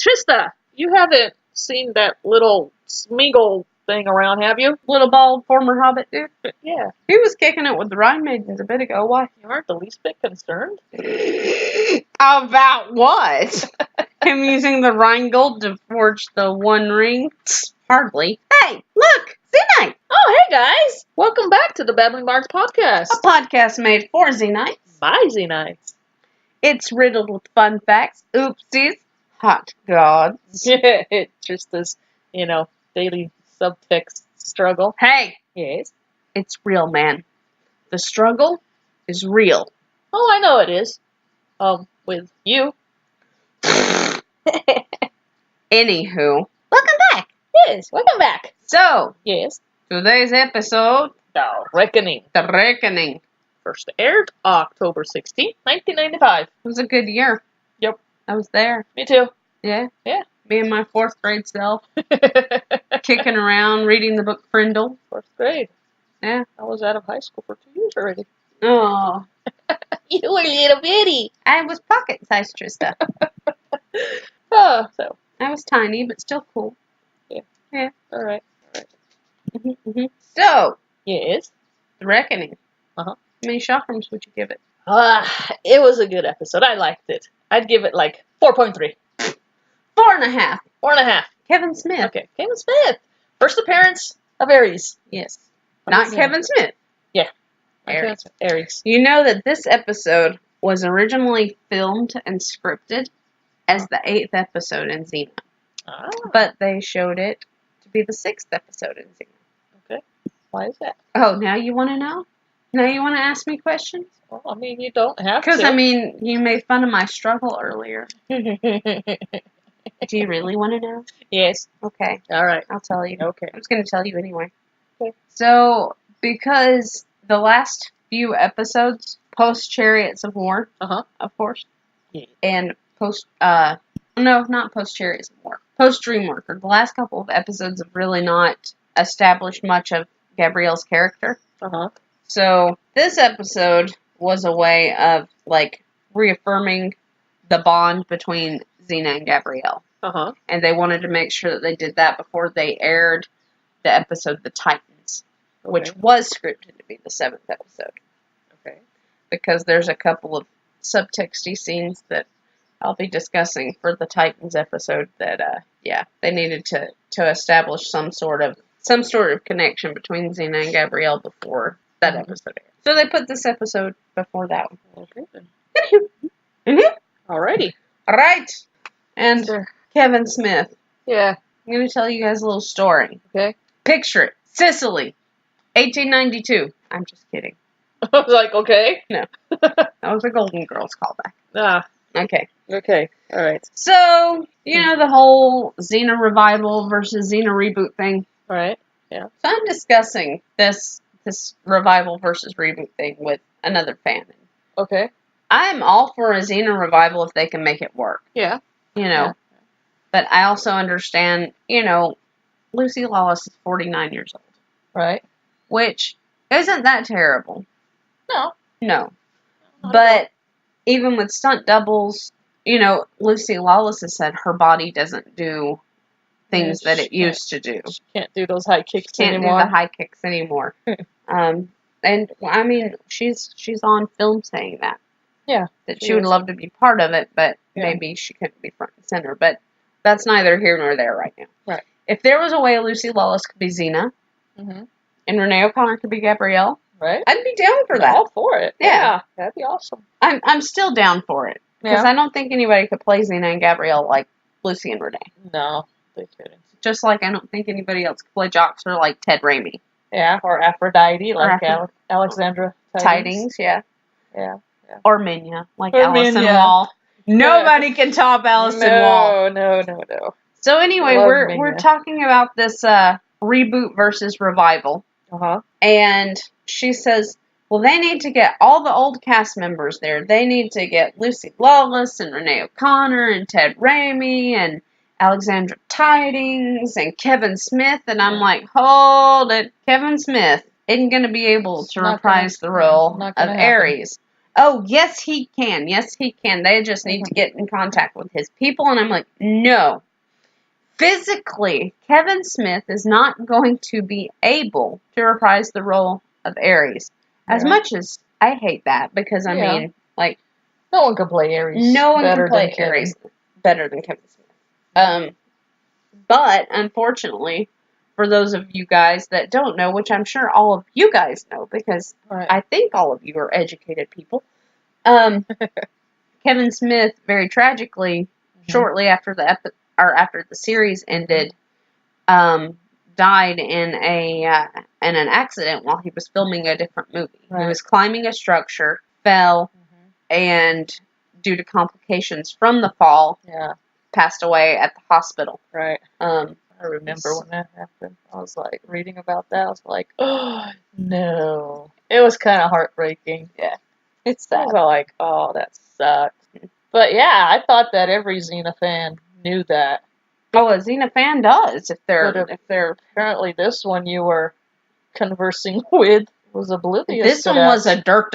Trista, you haven't seen that little Smeagol thing around, have you? Little bald former hobbit dude. Yeah. He was kicking it with the Rhine Maidens a bit ago. Why? You aren't the least bit concerned? About what? Him using the Rheingold to forge the One Ring? Hardly. Hey, look! Xenite! Oh, hey guys! Welcome back to the Babbling Bards podcast. A podcast made for Xenites. By Xenites. It's riddled with fun facts, oopsies, hot gods. It's just this, daily subtext struggle. Hey, Yes. it's real, man. The struggle is real. Oh, I know it is. With you. Anywho, welcome back. Yes, welcome back. So, Yes. today's episode, The Reckoning. The Reckoning. First aired October 16th, 1995. It was a good year. Yep. I was there. Me too. Yeah. Yeah. Me and my 4th grade self, kicking around, reading the book Frindle. 4th grade. Yeah. I was out of high school for 2 years already. Oh, You were a little bitty. I was pocket-sized Trista. So, I was tiny, but still cool. all right. So, Yes. The Reckoning. Uh-huh. How many chakrams would you give it? It was a good episode. I liked it. I'd give it like 4.3. 4.5. 4.5. Kevin Smith. Okay. Kevin Smith. First appearance of Ares. Yes. Not Kevin Smith. Yeah. Ares. Ares. You know that this episode was originally filmed and scripted as the 8th episode in Xena. Ah, But they showed it to be the 6th episode in Xena. okay. Why is that? Oh, now you want to know? Now you want to ask me questions? Well, I mean, you don't have Because, to. you made fun of my struggle earlier. Do you really want to know? Yes. Okay, All right. I'll tell you. Okay. I was going to tell you anyway. Okay. So, because the last few episodes, post Chariots of War, Uh-huh. of course, Yeah. and no, not post Chariots of War, post Dreamworker, the last couple of episodes have really not established much of Gabrielle's character. Uh-huh. So, this episode was a way of, reaffirming the bond between Xena and Gabrielle. Uh-huh. And they wanted to make sure that they did that before they aired the episode The Titans, which was scripted to be the 7th episode. Okay. Because there's a couple of subtexty scenes that I'll be discussing for the Titans episode that, they needed to establish some sort of connection between Xena and Gabrielle before that episode aired. So they put this episode before that one. Okay, then. Mm-hmm. Alrighty. All right. And Sure. Kevin Smith. Yeah. I'm going to tell you guys a little story. Okay. Picture it. Sicily. 1892. I'm just kidding. I was like, okay. No. That was a Golden Girls callback. Ah. Okay. Okay. All right. So, the whole Xena revival versus Xena reboot thing. All right. So I'm discussing this revival versus reboot thing with another fan. Okay. I'm all for a Xena revival if they can make it work. Yeah. Yeah. But I also understand, Lucy Lawless is 49 years old. Right. Which isn't that terrible. No. No. But even with stunt doubles, Lucy Lawless has said her body doesn't do things that it used to do. She can't do those high kicks Can't anymore. do the high kicks anymore. And I mean, she's on film saying that. Yeah. That she would love to be part of it, but maybe she couldn't be front and center. But that's neither here nor there right now. Right. If there was a way Lucy Lawless could be Xena, Mm-hmm. and Renee O'Connor could be Gabrielle, Right. I'd be down for that. All for it. Yeah. That'd be awesome. I'm still down for it. Because I don't think anybody could play Xena and Gabrielle like Lucy and Renee. No, they couldn't. Just like I don't think anybody else could play Joxer like Ted Raimi. Yeah, or Aphrodite, like Alexandra Tidings, yeah. Yeah. Or Minya, like Or Allison Minya. Wall. Nobody can top Allison Wall. No. So anyway, Love we're Minya. talking about this reboot versus revival. Uh-huh. And she says, well, they need to get all the old cast members there. They need to get Lucy Lawless and Renee O'Connor and Ted Raimi and Alexandra Tidings and Kevin Smith. And I'm like, hold it. Kevin Smith isn't going to be able to reprise the role of Ares. oh, yes, he can. Yes, he can. They just need to get in contact with his people. And I'm like, no. Physically, Kevin Smith is not going to be able to reprise the role of Ares. As much as I hate that, because, I mean, like... No one can play Ares No one better can play than Ares better than Kevin Smith. But, unfortunately, for those of you guys that don't know, which I'm sure all of you guys know, because I think all of you are educated people, Kevin Smith, very tragically, shortly after after the series ended, died in an accident while he was filming a different movie. He was climbing a structure, fell, and due to complications from the fall, passed away at the hospital. Right. I remember when that happened. I was like reading about that. I was like, oh no. It was kind of heartbreaking. Yeah. It's sad. I was like, oh, that sucks. But yeah, I thought that every Xena fan knew that. Oh, a Xena fan does. If they're apparently this one you were conversing with was oblivious. This to one that. was a dirt.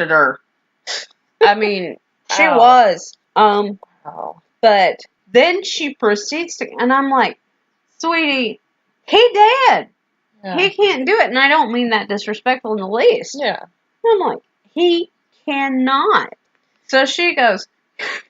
I mean, she was. But then she proceeds to, and I'm like, sweetie, he dead. Yeah. He can't do it, and I don't mean that disrespectful in the least. Yeah. I'm like, he cannot. So she goes,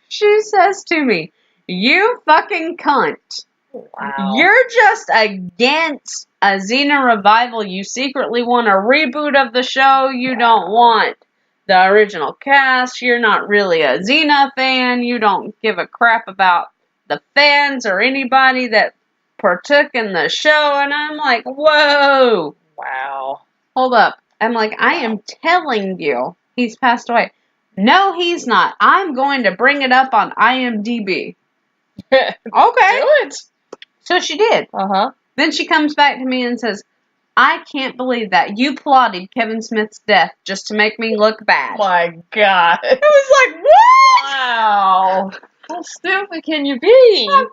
she says to me, you fucking cunt. Wow. You're just against a Xena revival. You secretly want a reboot of the show. You don't want the original cast. You're not really a Xena fan. You don't give a crap about the fans or anybody that partook in the show. And I'm like, whoa. Wow. Hold up. I'm like, I am telling you, he's passed away. No, he's not. I'm going to bring it up on IMDb. Okay. Do it. So she did. Then she comes back to me and says, I can't believe that. You plotted Kevin Smith's death just to make me look bad. My God. I was like, what? Wow. How stupid can you be? I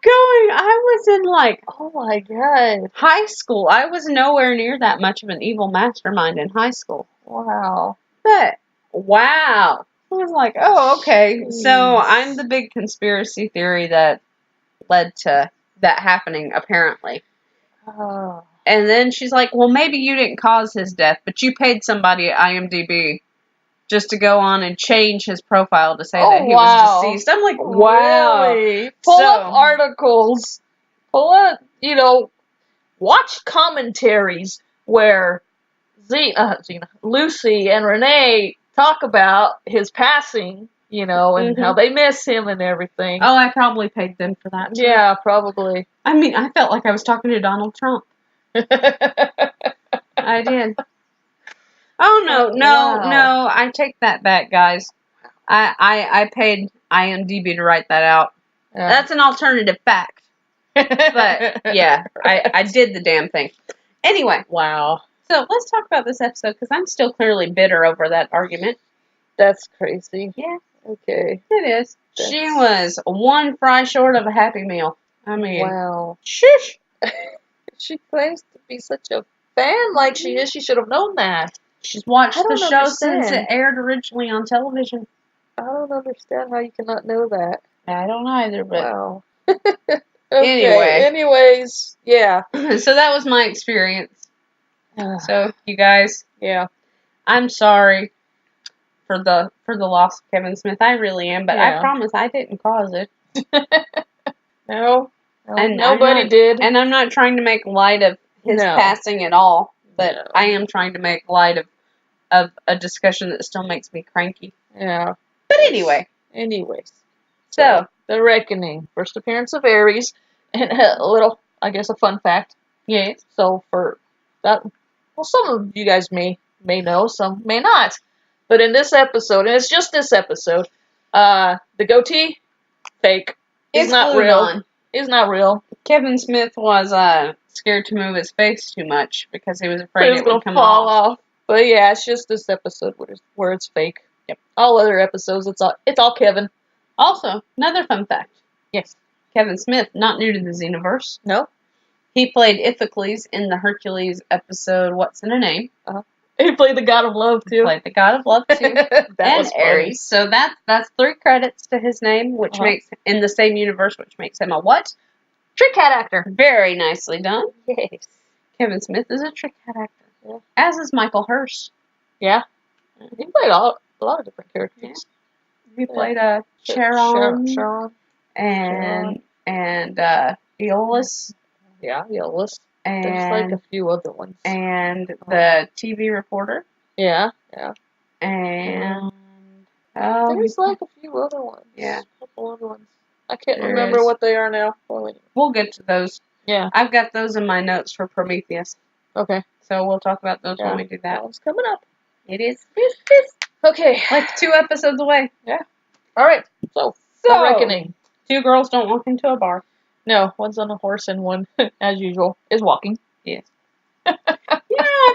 was in like, oh my God, high school. I was nowhere near that much of an evil mastermind in high school. Wow. But, wow. I was like, oh, okay. Jeez. So I'm the big conspiracy theory that led to that happening, apparently. Oh. And then she's like, well, maybe you didn't cause his death, but you paid somebody at IMDb just to go on and change his profile to say that he was deceased. I'm like, wow. Really? Pull up articles. Pull up, watch commentaries where Lucy and Renee talk about his passing, and how they miss him and everything. Oh, I probably paid them for that too. Yeah, probably. I mean, I felt like I was talking to Donald Trump. I did. Oh, no, I take that back, guys. I paid IMDb to write that out. Yeah. That's an alternative fact. But, yeah, I did the damn thing. Anyway. Wow. So, let's talk about this episode, because I'm still clearly bitter over that argument. That's crazy. Yeah. Okay. It is. She was one fry short of a Happy Meal. I mean. Wow. Shush! She claims to be such a fan like she is. She should have known that. She's watched the show since it aired originally on television. I don't understand how you cannot know that. I don't either, but... Wow. Okay. Anyways, yeah. So that was my experience. So, you guys... Yeah. I'm sorry for the loss of Kevin Smith. I really am, but I promise I didn't cause it. No. And nobody did. And I'm not trying to make light of his passing at all, but I am trying to make light of a discussion that still makes me cranky. Yeah. But anyway. Anyways. So, The Reckoning. First appearance of Ares. And a little, I guess, a fun fact. Yes. So, for that, well, some of you guys may know, some may not. But in this episode, and it's just this episode, the goatee, fake. It's not real. It's not real. Kevin Smith was scared to move his face too much because he was afraid it would come fall off. But yeah, it's just this episode where it's fake. Yep. All other episodes, it's all Kevin. Also, another fun fact. Yes. Kevin Smith, not new to the Xenoverse. No. He played Iphicles in the Hercules episode What's in a Name. He played the God of Love too. Played the God of Love too. That and was funny. Ares. So that's 3 credits to his name, which makes, in the same universe, which makes him a what? Trick cat actor. Very nicely done. Yes. Kevin Smith is a trick cat actor. Yeah. As is Michael Hurst. Yeah. He played a lot of different characters. He played Charon. Charon. And Aeolus. Yeah, Aeolus. And there's like a few other ones. And the TV reporter. Yeah. And there's like a few other ones. Yeah. A couple other ones. I can't remember what they are now. We'll get to those. Yeah. I've got those in my notes for Prometheus. Okay. So we'll talk about those when we do that. That one's coming up. It is. Okay. Like 2 episodes away. Yeah. Alright. So, The Reckoning. 2 girls don't walk into a bar. No, one's on a horse and one, as usual, is walking. Yes. I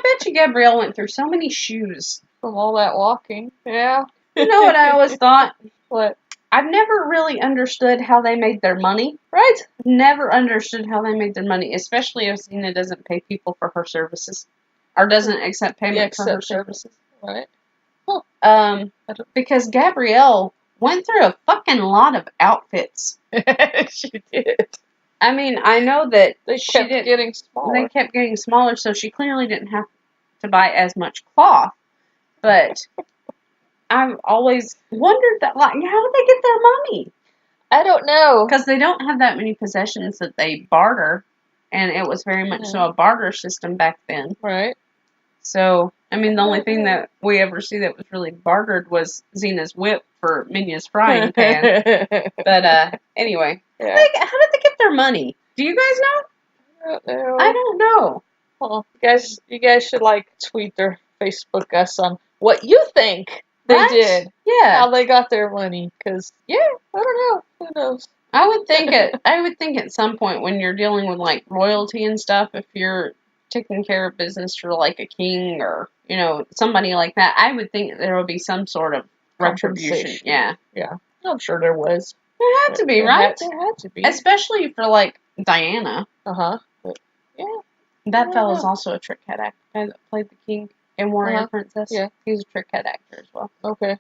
bet you Gabrielle went through so many shoes. From all that walking. Yeah. You know what I always thought? What? I've never really understood how they made their money. Right? Never understood how they made their money, especially if Xena doesn't pay people for her services. Or doesn't accept payment for her services. Right. Because Gabrielle went through a fucking lot of outfits. She did. I mean, I know that they kept getting smaller. They kept getting smaller, so she clearly didn't have to buy as much cloth. But I've always wondered that, like, how did they get their money? I don't know. Because they don't have that many possessions that they barter, and it was very much so a barter system back then. Right. So, I mean, the only thing that we ever see that was really bartered was Xena's whip for Minya's frying pan. But, anyway. Yeah. How did they get their money? Do you guys know? I don't know. Well, you guys should, like, tweet or Facebook us on what you think they did. Yeah. How they got their money. Because, I don't know. Who knows? I would think at some point when you're dealing with, like, royalty and stuff, if you're taking care of business for, like, a king or, somebody like that, I would think there would be some sort of retribution. Yeah. Yeah. I'm sure there was. There had to be, right? There had to be. Especially for, like, Diana. Uh-huh. But, yeah. That fella's also a trick head actor that played the king in Warrior Princess. Yeah. He's a trick head actor as well. Okay.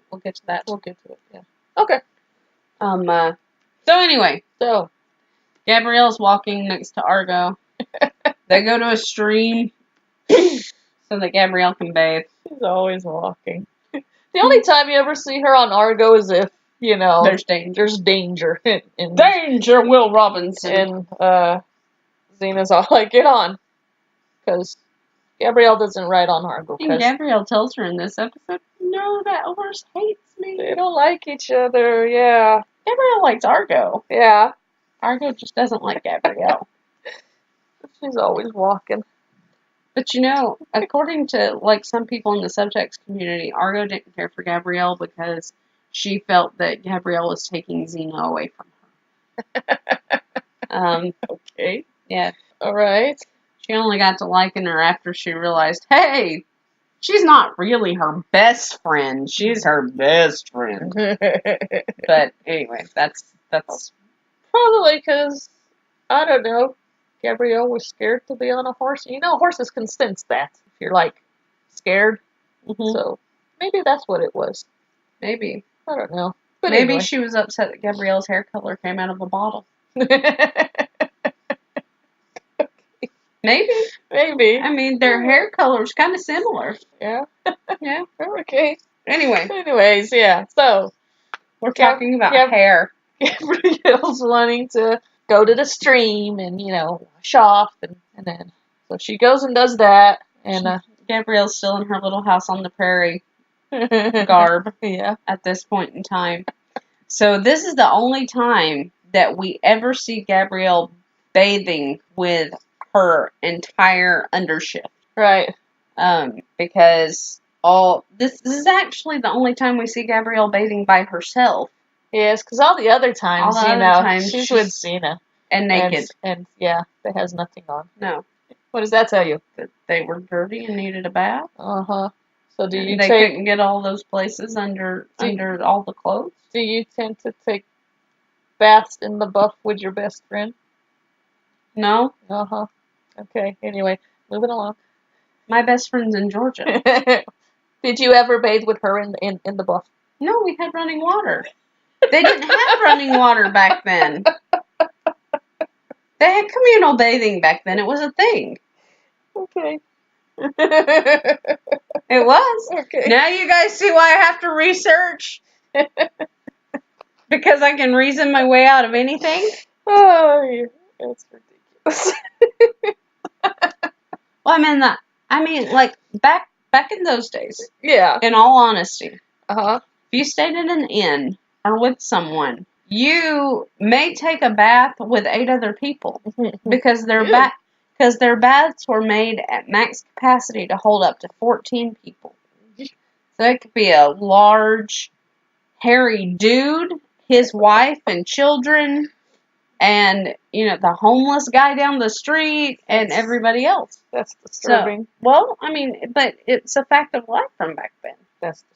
We'll get to that. We'll get to it, yeah. Okay. So anyway. So. Gabrielle's walking next to Argo. They go to a stream so that Gabrielle can bathe. She's always walking. The only time you ever see her on Argo is if, there's danger. There's danger. Danger, Will Robinson. And Xena's all like, get on. Because Gabrielle doesn't ride on Argo. And Gabrielle tells her in this episode, no, that horse hates me. They don't like each other, yeah. Gabrielle likes Argo. Yeah. Argo just doesn't like Gabrielle. She's always walking. But according to, like, some people in the subtext community, Argo didn't care for Gabrielle because she felt that Gabrielle was taking Xena away from her. Okay. Yeah. Alright. She only got to liking her after she realized, hey, she's not really her best friend. She's her best friend. But anyway, that's probably because, I don't know, Gabrielle was scared to be on a horse. Horses can sense that if you're, like, scared. Mm-hmm. So, maybe that's what it was. Maybe. I don't know. But maybe anyway. She was upset that Gabrielle's hair color came out of a bottle. Maybe. I mean, their hair color's kind of similar. Yeah. Yeah. Okay. Anyways, yeah. So, we're talking about hair. Gabrielle's wanting to go to the stream and, wash off. And then, so she goes and does that. And Gabrielle's still in her little house on the prairie garb at this point in time. So this is the only time that we ever see Gabrielle bathing with her entire undershift. Right. Because this is actually the only time we see Gabrielle bathing by herself. Yes, because all the other times, she's with Xena. And naked. And that has nothing on. No. What does that tell you? That they were dirty and needed a bath. Uh-huh. So they couldn't get all those places under all the clothes? Do you tend to take baths in the buff with your best friend? No. Uh-huh. Okay, anyway, moving along. My best friend's in Georgia. Did you ever bathe with her in the buff? No, we had running water. They didn't have running water back then. They had communal bathing back then. It was a thing. Okay. It was. Okay. Now you guys see why I have to research? Because I can reason my way out of anything? Oh, yeah. That's ridiculous. Well, like, back in those days, Yeah. in all honesty, Uh-huh. if you stayed in an inn or with someone, you may take a bath with 8 other people because their baths were made at max capacity to hold up to 14 people. So it could be a large, hairy dude, his wife and children, and, the homeless guy down the street, and everybody else. That's disturbing. So, but it's a fact of life from back then.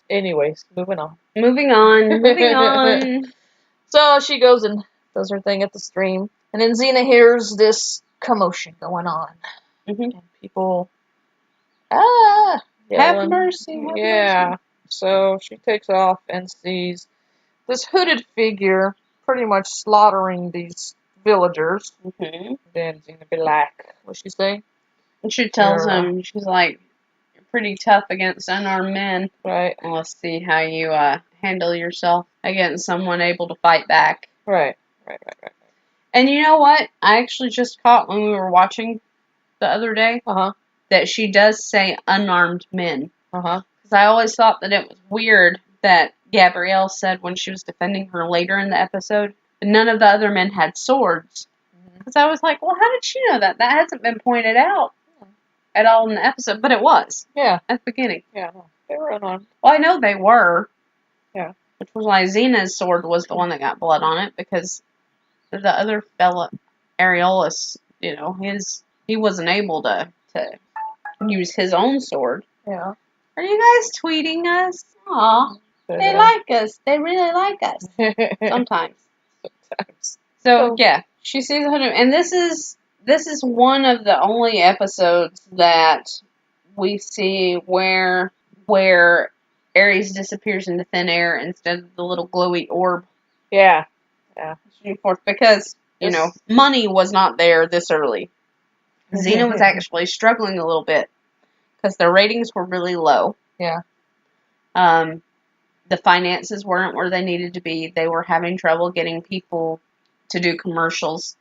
Anyways, moving on. Moving on. So she goes and does her thing at the stream. And then Xena hears this commotion going on. Mm-hmm. And people, Have yelling. mercy. Have Yeah. mercy. So she takes off and sees this hooded figure pretty much slaughtering these villagers. Mm-hmm. Then Xena be like, what's she say? And she tells him, she's like, you're pretty tough against unarmed men. Right. And let's see how you handle yourself against someone able to fight back. Right. And you know what? I actually just caught when we were watching the other day that she does say unarmed men. Because I always thought that it was weird that Gabrielle said when she was defending her later in the episode, none of the other men had swords. Because I was like, well, how did she know that? That hasn't been pointed out at all in the episode, but it was. Yeah. At the beginning. Yeah, they were unarmed. Well, I know they were. Yeah. Which was why Xena's sword was the one that got blood on it, because the other fella, Areolus, he wasn't able to use his own sword. Yeah. Are you guys tweeting us? Aw. They like us. They really like us. Sometimes. So, yeah. She sees a hood, and this is one of the only episodes that we see where Ares disappears into thin air instead of the little glowy orb. Yeah. Because, money was not there this early. Xena was actually struggling a little bit because their ratings were really low. Yeah. The finances weren't where they needed to be. They were having trouble getting people to do commercials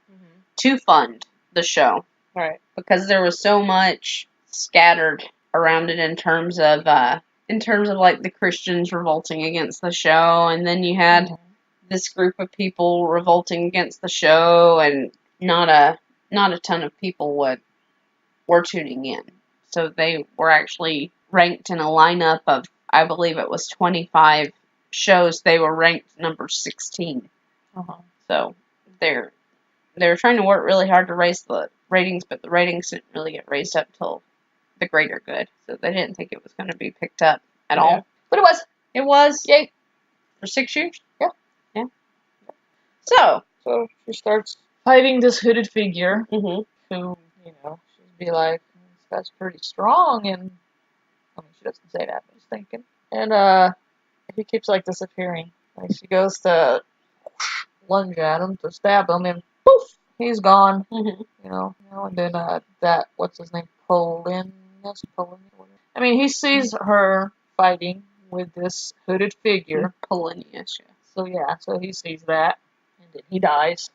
to fund the show. Right. Because there was so much scattered around it in terms of like the Christians revolting against the show, and then you had this group of people revolting against the show, and not a ton of people were tuning in. So they were actually ranked in a lineup of, I believe it was 25 shows. They were ranked number 16. So they were trying to work really hard to raise the ratings, but the ratings didn't really get raised up till the greater good. So they didn't think it was going to be picked up at all. But it was. It was. Yay. For 6 years? Yeah. So she starts fighting this hooded figure who, she'd be like, this guy's pretty strong, and she doesn't say that, but she's thinking. And he keeps like disappearing. Like she goes to lunge at him to stab him, and poof, he's gone. And then that, what's his name, Polin. I mean, he sees her fighting with this hooded figure, Polinius. So he sees that, and then he dies.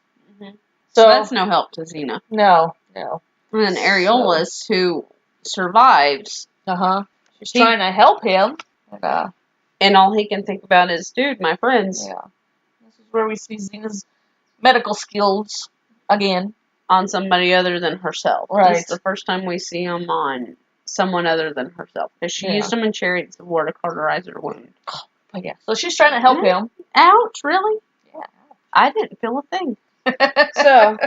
So that's no help to Xena. No. And then Areolus, who survives. She's trying to help him. And all he can think about is, dude, my friends. Yeah. This is where we see Xena's medical skills again. On somebody other than herself. Right. This is the first time we see them on someone other than herself. Because she used them in Chariots of War to cauterize her wound. But yeah. So she's trying to help him. Ouch, really? Yeah. I didn't feel a thing. So,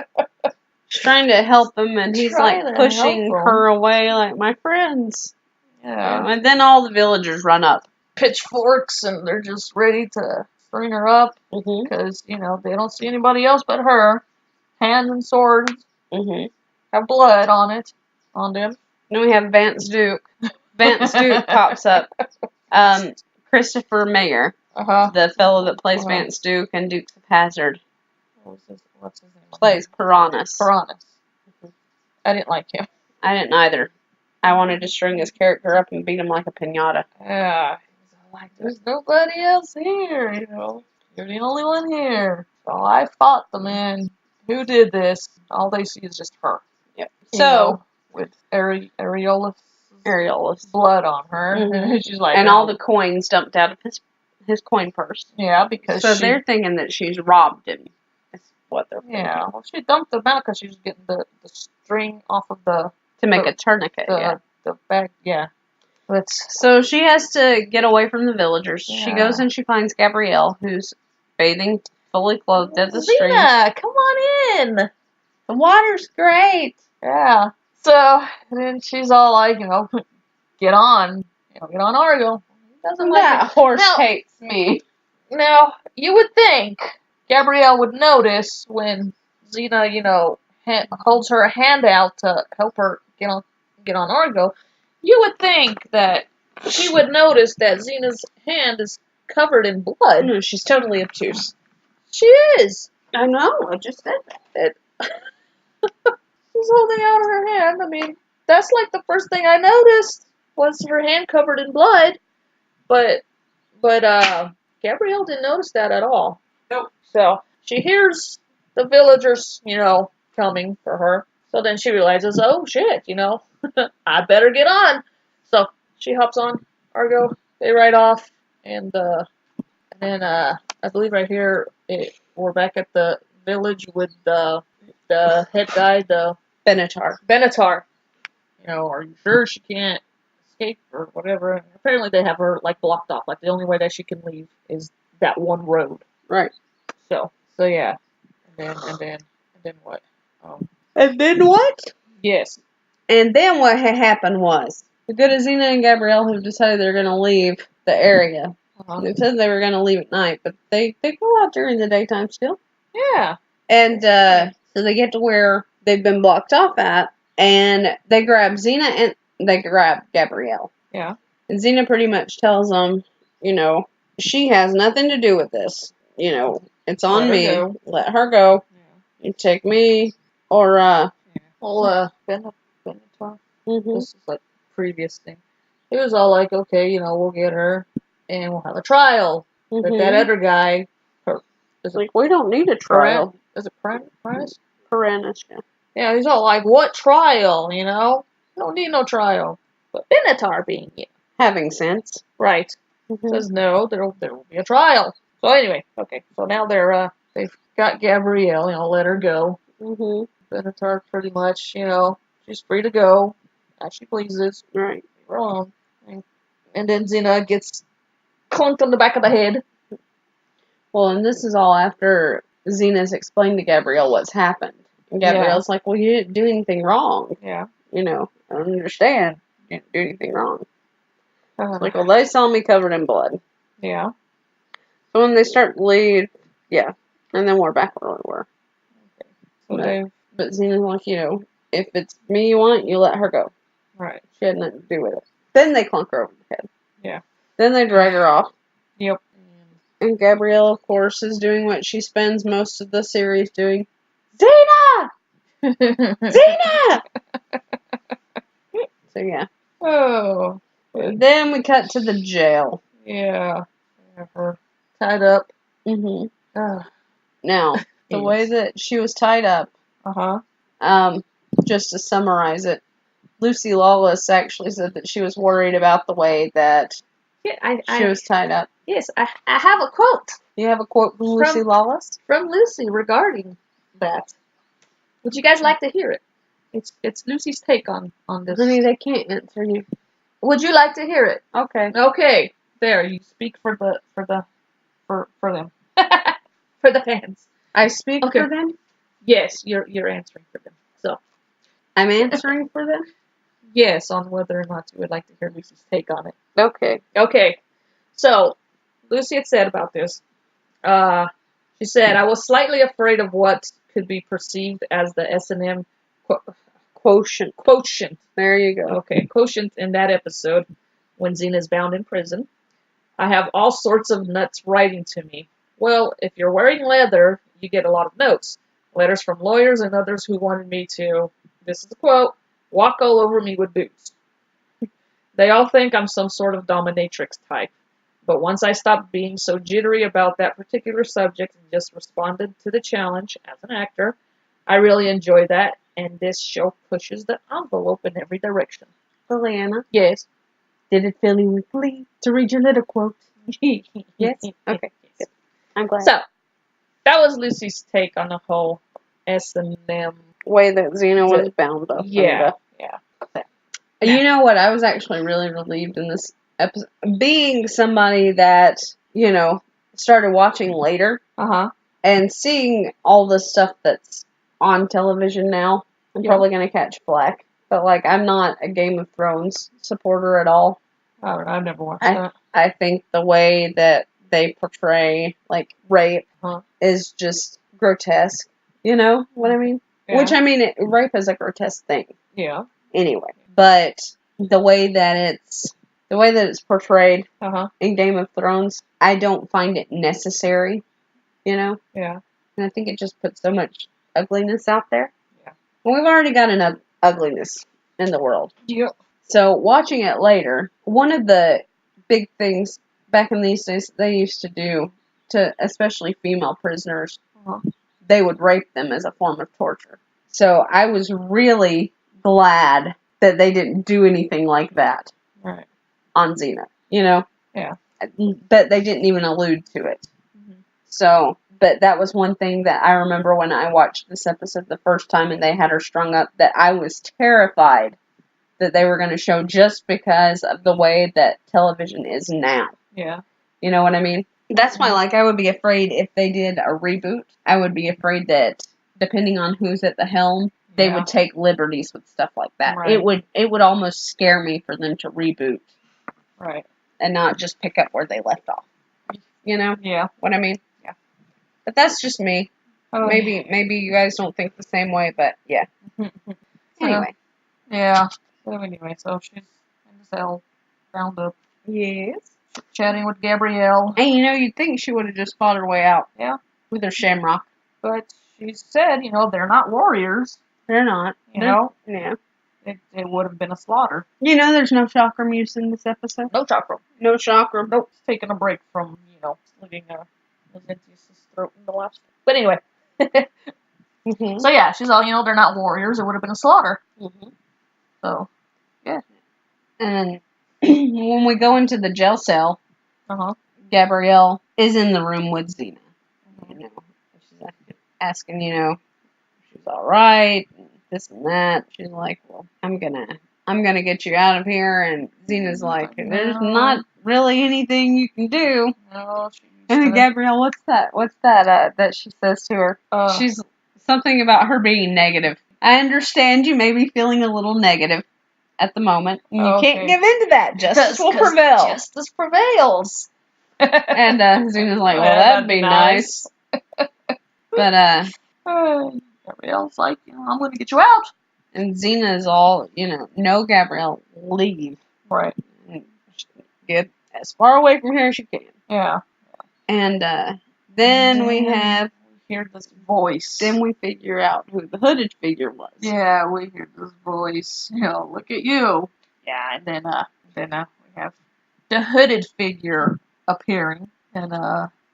she's trying to help him, and he's like pushing her away, like, my friends. Yeah. And then all the villagers run up. Pitchforks, and they're just ready to string her up. Because, they don't see anybody else but her. Hands and swords have blood on them. Then we have Vance Duke. Vance Duke pops up. Christopher Mayer, the fellow that plays Vance Duke and Dukes of Hazzard. What's his name? Plays Piranhas. I didn't like him. I didn't either. I wanted to string his character up and beat him like a piñata. Yeah. Like, there's nobody else here, you know. You're the only one here. So I fought the man who did this. All they see is just her. Yep. So, with Areola's blood on her. Mm-hmm. She's like, and all the coins dumped out of his coin purse. Yeah, because they're thinking that she's robbed him. That's what they're thinking. Yeah, well, she dumped them out because she was getting the string off of to make a tourniquet. The bag. Yeah. So she has to get away from the villagers. Yeah. She goes and she finds Gabrielle, who's bathing, fully clothed at the stream. Xena, come on in. The water's great. Yeah. So then she's all like, you know, get on Argo. Doesn't that horse hates me. Now, you would think Gabrielle would notice when Xena, you know, holds her hand out to help her get on Argo. You would think that she would notice that Xena's hand is covered in blood. No, she's totally obtuse. She is. I know. I just said that. She's holding out her hand. I mean, that's like the first thing I noticed was her hand covered in blood. But Gabrielle didn't notice that at all. Nope. So she hears the villagers, you know, coming for her. So then she realizes, oh shit, you know, I better get on. So she hops on Argo. They ride off, and then I believe right here we're back at the village with the head guy, the Benatar. You know, are you sure she can't escape or whatever? And apparently they have her like blocked off. Like the only way that she can leave is that one road. Right. So yeah. And then what? And then what? Yes. And then what had happened was, the good Xena and Gabrielle have decided they're going to leave the area. They said they were going to leave at night, but they go out during the daytime still. Yeah. And so they get to where they've been blocked off at, and they grab Xena and they grab Gabrielle. Yeah. And Xena pretty much tells them, you know, she has nothing to do with this. You know, it's on me. Let her go. Yeah. You take me. Or, Benatar. Mm-hmm. This is like previous thing. He was all like, okay, you know, we'll get her and we'll have a trial. Mm-hmm. But that other guy, we don't need a trial. Is it Piranhas? Piranhas, yeah. Yeah, he's all like, what trial, you know? We don't need no trial. But Benatar being you. Having sense. Right. Mm-hmm. Says no, there will be a trial. So anyway, okay. So now they've got Gabrielle, you know, let her go. Mm-hmm. Benatar pretty much, you know, she's free to go as she pleases. Right. Leave her alone. And then Xena gets clunked on the back of the head. Well, and this is all after Xena's explained to Gabrielle what's happened. And Gabrielle's like, well, you didn't do anything wrong. Yeah. You know, I don't understand. You didn't do anything wrong. Like, well, they saw me covered in blood. Yeah. So when they start to leave, yeah. And then we're back where we were. Okay. But Xena's like, you know, if it's me you want, you let her go. Right. She had nothing to do with it. Then they clunk her over the head. Yeah. Then they drag her off. Yep. And Gabrielle, of course, is doing what she spends most of the series doing. Xena! Xena! So, yeah. Oh. Then we cut to the jail. Yeah. Have her tied up. Mm-hmm. Now, the way that she was tied up, just to summarize it, Lucy Lawless actually said that she was worried about the way that she was tied up. Yes, I have a quote. You have a quote from Lucy Lawless? From Lucy regarding that. Would you guys like to hear it? It's Lucy's take on this. Honey, they can't answer you. Would you like to hear it? Okay. Okay. There, you speak for them. For the fans. I speak for them? Yes, you're answering for them. So I'm answering for them? Yes, on whether or not you would like to hear Lucy's take on it. Okay. Okay. So, Lucy had said about this. She said, I was slightly afraid of what could be perceived as the S&M Quotient. Quotient. There you go. Okay, quotient in that episode when Xena's bound in prison. I have all sorts of nuts writing to me. Well, if you're wearing leather, you get a lot of notes. Letters from lawyers and others who wanted me to, this is a quote, walk all over me with boots. They all think I'm some sort of dominatrix type. But once I stopped being so jittery about that particular subject and just responded to the challenge as an actor, I really enjoy that, and this show pushes the envelope in every direction. Liliana, Yes. did it fill you with glee to read your little quote? Yes? Okay. Good. I'm glad. So, that was Lucy's take on the whole S&M. Way that Xena was bound up. Yeah. Yeah. You know what? I was actually really relieved in this episode. Being somebody that, started watching later Uh-huh. and seeing all the stuff that's on television now, I'm probably going to catch flack. But, I'm not a Game of Thrones supporter at all. I don't know. I've never watched that. I think the way that they portray, rape is just grotesque. You know what I mean? Yeah. Which, rape is a grotesque thing. Yeah. Anyway. But the way that it's portrayed in Game of Thrones, I don't find it necessary. Yeah. And I think it just puts so much ugliness out there. Yeah. And we've already got enough ugliness in the world. Yeah. So, watching it later, one of the big things back in these days they used to do to especially female prisoners, they would rape them as a form of torture. So, I was really glad that they didn't do anything like that on Xena, Yeah. But they didn't even allude to it. Mm-hmm. So, but that was one thing that I remember when I watched this episode the first time and they had her strung up, that I was terrified that they were going to show just because of the way that television is now. Yeah. You know what I mean? That's why, I would be afraid if they did a reboot. I would be afraid that, depending on who's at the helm, they would take liberties with stuff like that. Right. It would almost scare me for them to reboot. Right. And not just pick up where they left off. You know? Yeah. What I mean? Yeah. But that's just me. Maybe you guys don't think the same way, but yeah. Anyway. Yeah. So anyway, so she's in the cell, bound up. Yes. Chatting with Gabrielle. And you'd think she would have just fought her way out. Yeah. With her shamrock. But she said, they're not warriors. They're not. Yeah. It would have been a slaughter. There's no chakram use in this episode. No chakram. No chakram. Nope. Taking a break from, slitting Laurentius' throat in the last. But anyway. Mm-hmm. So yeah, she's all, they're not warriors. It would have been a slaughter. Mm-hmm. So, yeah. And when we go into the jail cell, Gabrielle is in the room with Xena. She's asking, if she's all right, and this and that. She's like, well, I'm gonna get you out of here. And Xena's like, there's not really anything you can do. No, and Gabrielle, what's that that she says to her? She's something about her being negative. I understand you may be feeling a little negative at the moment. You can't give in to that. Justice will prevail. Justice prevails. And Xena's like, well, that'd be nice. But Gabrielle's like, I'm going to get you out. And Xena's all, no, Gabrielle, leave. Right. Get as far away from here as you can. Yeah. And then we hear this voice. Then we figure out who the hooded figure was. Yeah, we hear this voice. Look at you. Yeah, and then we have the hooded figure appearing. And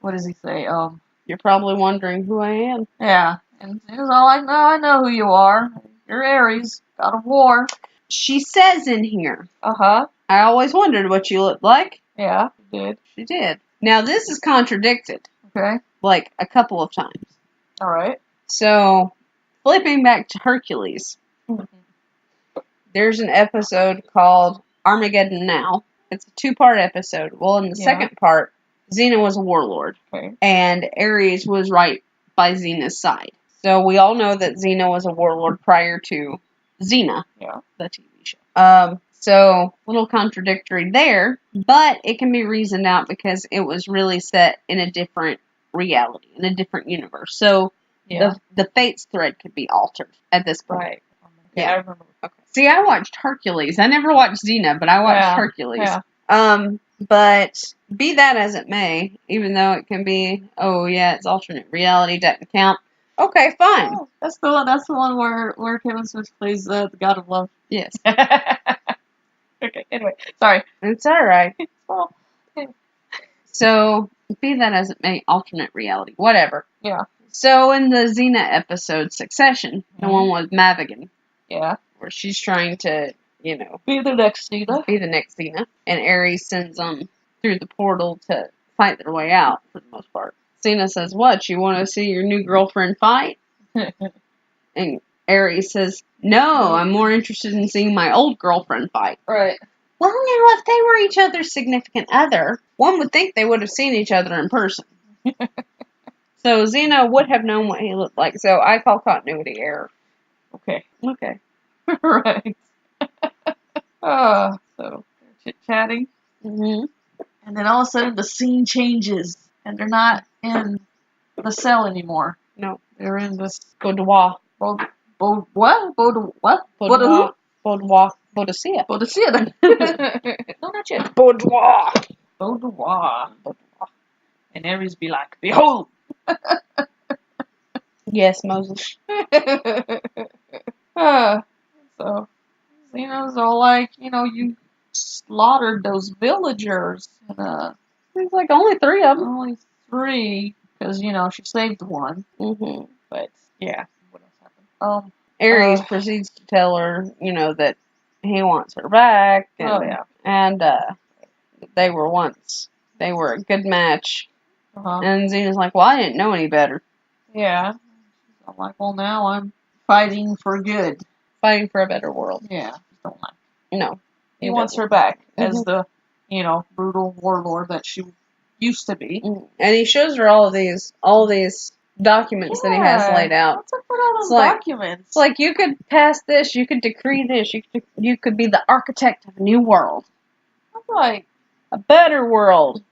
what does he say? You're probably wondering who I am. Yeah, and he's all like, no, I know who you are. You're Ares, god of war. She says in here. I always wondered what you looked like. Yeah, she did. She did. Now this is contradicted. Okay. A couple of times. All right. So, flipping back to Hercules, there's an episode called Armageddon Now. It's a 2-part episode. Well, in the second part, Xena was a warlord. Okay. And Ares was right by Xena's side. So, we all know that Xena was a warlord prior to Xena, the TV show. So, a little contradictory there, but it can be reasoned out because it was really set in a different reality, in a different universe. So, the Fates thread could be altered at this point. Right. Yeah, I remember. Okay. See, I watched Hercules. I never watched Xena, but I watched Hercules. Yeah. But be that as it may, even though it can be, oh yeah, it's alternate reality, doesn't count. Okay, fine. Oh, that's the one. That's the one where Kevin Smith plays the God of Love. Yes. Okay. Anyway, sorry. It's all right. Well, So, be that as it may, alternate reality, whatever. yeah. So, in the Xena episode Succession, the one with Madigan, Yeah. where she's trying to, you know, Be the next Xena. be the next Xena, and Ares sends them through the portal to fight their way out, for the most part. Xena says, what, you want to see your new girlfriend fight? And Ares says, no, I'm more interested in seeing my old girlfriend fight. Right. Well, now, if they were each other's significant other, one would think they would have seen each other in person. So Xena would have known what he looked like, so I call continuity error. Okay. Okay. Right. So they're chit-chatting. Mm-hmm. And then all of a sudden the scene changes. And they're not in the cell anymore. No. They're in this Boudoir. what? Boudoir. Bodicea. Bodicea. No, not yet. Boudoir. Boudoir. And Ares be like, behold! Yes, Moses. So, Xena's all like, you slaughtered those villagers. And, There's like only 3 of them. only 3, because, she saved one. Mm-hmm. But, yeah. What else happened? Ares proceeds to tell her, that he wants her back. And, Oh, yeah. And they were a good match. Uh-huh. And Xena's like, well, I didn't know any better. Yeah. I'm like, well, now I'm fighting for good. Fighting for a better world. Yeah. Don't like. No. He wants her back as Mm-hmm. the, brutal warlord that she used to be. And he shows her all these documents that he has laid out. What's up with all those documents? It's like, you could pass this, you could decree this, you could be the architect of a new world. I'm like, a better world.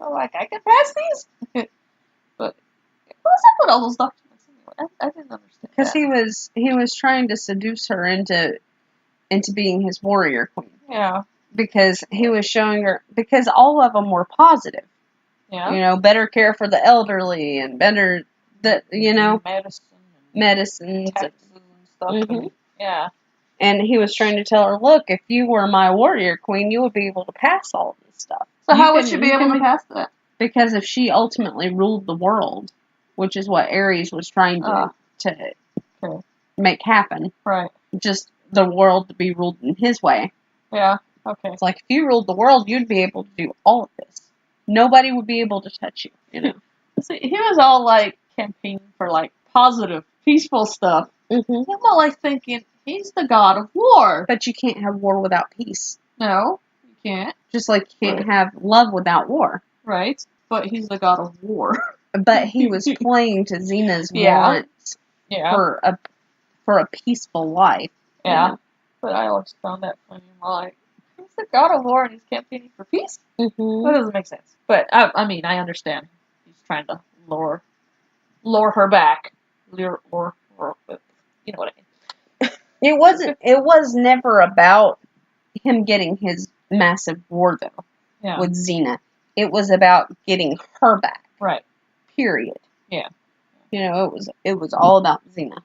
I can pass these? But what's up with all those documents anyway? I didn't understand. Because he was trying to seduce her into being his warrior queen. Yeah. Because he was showing her, because all of them were positive. Yeah. Better care for the elderly and better, medicines taxes and stuff. Mm-hmm. And, yeah. And he was trying to tell her, look, if you were my warrior queen, you would be able to pass all of this stuff. So how would she be able to pass that? Because if she ultimately ruled the world, which is what Ares was trying to make happen, right? Just the world to be ruled in his way. Yeah. Okay. It's like, if you ruled the world, you'd be able to do all of this. Nobody would be able to touch you. See, he was all like campaigning for like positive, peaceful stuff. Mm-hmm. I'm all like thinking he's the god of war. But you can't have war without peace. No, you can't. Just like you can't have love without war. Right. But he's the god of war. But he was playing to Xena's wants for a peaceful life. Yeah. But I always found that funny. I'm like, he's the god of war and he's campaigning for peace? Mm-hmm. That doesn't make sense. But, I mean, I understand. He's trying to lure her back. Lure, you know what I mean. It was never about him getting his massive war, though, with Xena. It was about getting her back. Right. Period. Yeah. It was all about Xena.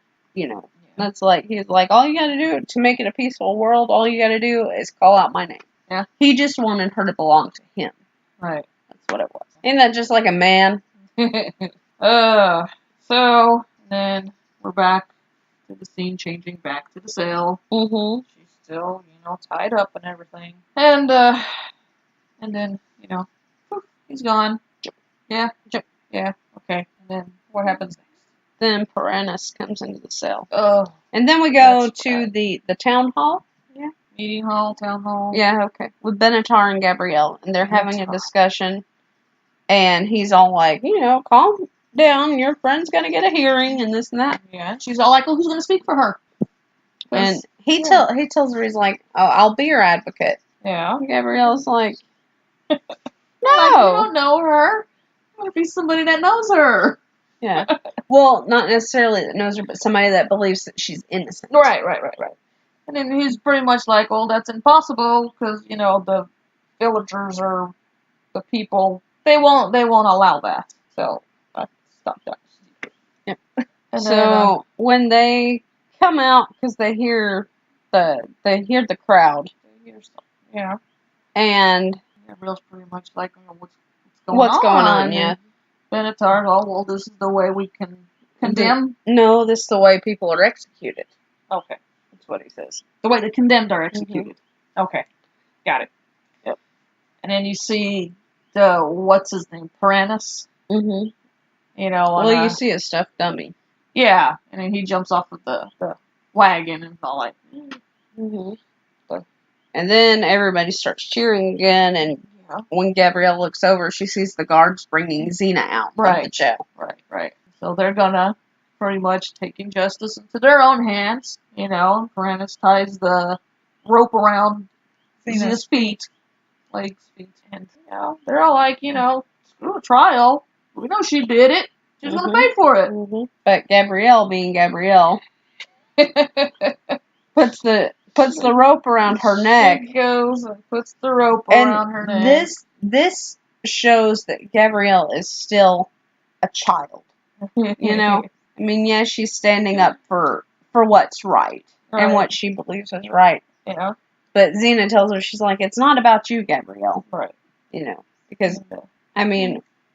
That's like, he was like, all you gotta do to make it a peaceful world, all you gotta do is call out my name. Yeah. He just wanted her to belong to him. Right. That's what it was. Ain't that just like a man? So, then we're back to the scene changing back to the cell. Mm-hmm. She's still, tied up and everything. And then, poof, he's gone. Yeah. Yeah. Okay. And then what happens next? Then Piranus comes into the cell. Oh. And then we go to the town hall. Yeah. Meeting hall, town hall. Yeah, okay. With Benatar and Gabrielle. And they're having a discussion. And he's all like, calm down. Your friend's going to get a hearing and this and that. Yeah. And she's all like, well, who's going to speak for her? And he tells her, he's like, oh, I'll be your advocate. Yeah. And Gabrielle's like, no. Like, you don't know her. You want to be somebody that knows her. Yeah. Well, not necessarily that knows her, but somebody that believes that she's innocent. Right. And then he's pretty much like, well, that's impossible because, the villagers or the people, they won't allow that. So, I stopped that. Yep. And so, when they come out, because they hear the crowd. They hear something, yeah. And Gabrielle's pretty much like, what's going on? Yeah. Benatar, oh, well, this is the way we can condemn. No, this is the way people are executed. Okay, that's what he says. The way the condemned are executed. Mm-hmm. Okay, got it. Yep. And then you see what's his name, Piranus. Mm-hmm. Well, you see a stuffed dummy. Yeah, and then he jumps off of the wagon and all like. Mm-hmm. So, and then everybody starts cheering again, and when Gabrielle looks over, she sees the guards bringing Xena out of the jail. Right. So they're gonna pretty much taking justice into their own hands. Piranus ties the rope around Xena's feet, legs, feet, and they're all like, screw a trial. We know she did it. She's gonna pay for it. Mm-hmm. But Gabrielle, being Gabrielle, puts the rope around her neck. She goes and puts the rope around her neck. This shows that Gabrielle is still a child. I mean, yes, she's standing up for what's right and what she believes is right. Yeah. But Xena tells her, she's like, it's not about you, Gabrielle. Right. Because,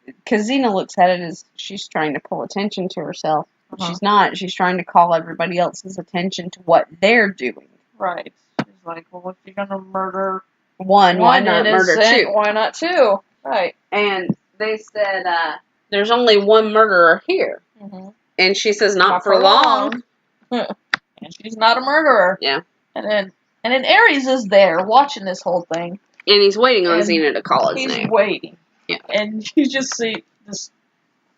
because Xena looks at it as she's trying to pull attention to herself. Uh-huh. She's not. She's trying to call everybody else's attention to what they're doing. Right. She's like, well, if you're going to murder one, why not murder two? Why not two? Right. And they said, there's only one murderer here. Mm-hmm. And she says, not for long. And she's not a murderer. Yeah. And then Ares is there watching this whole thing. And he's waiting on Xena to call his name. He's waiting. Yeah. And you just see this,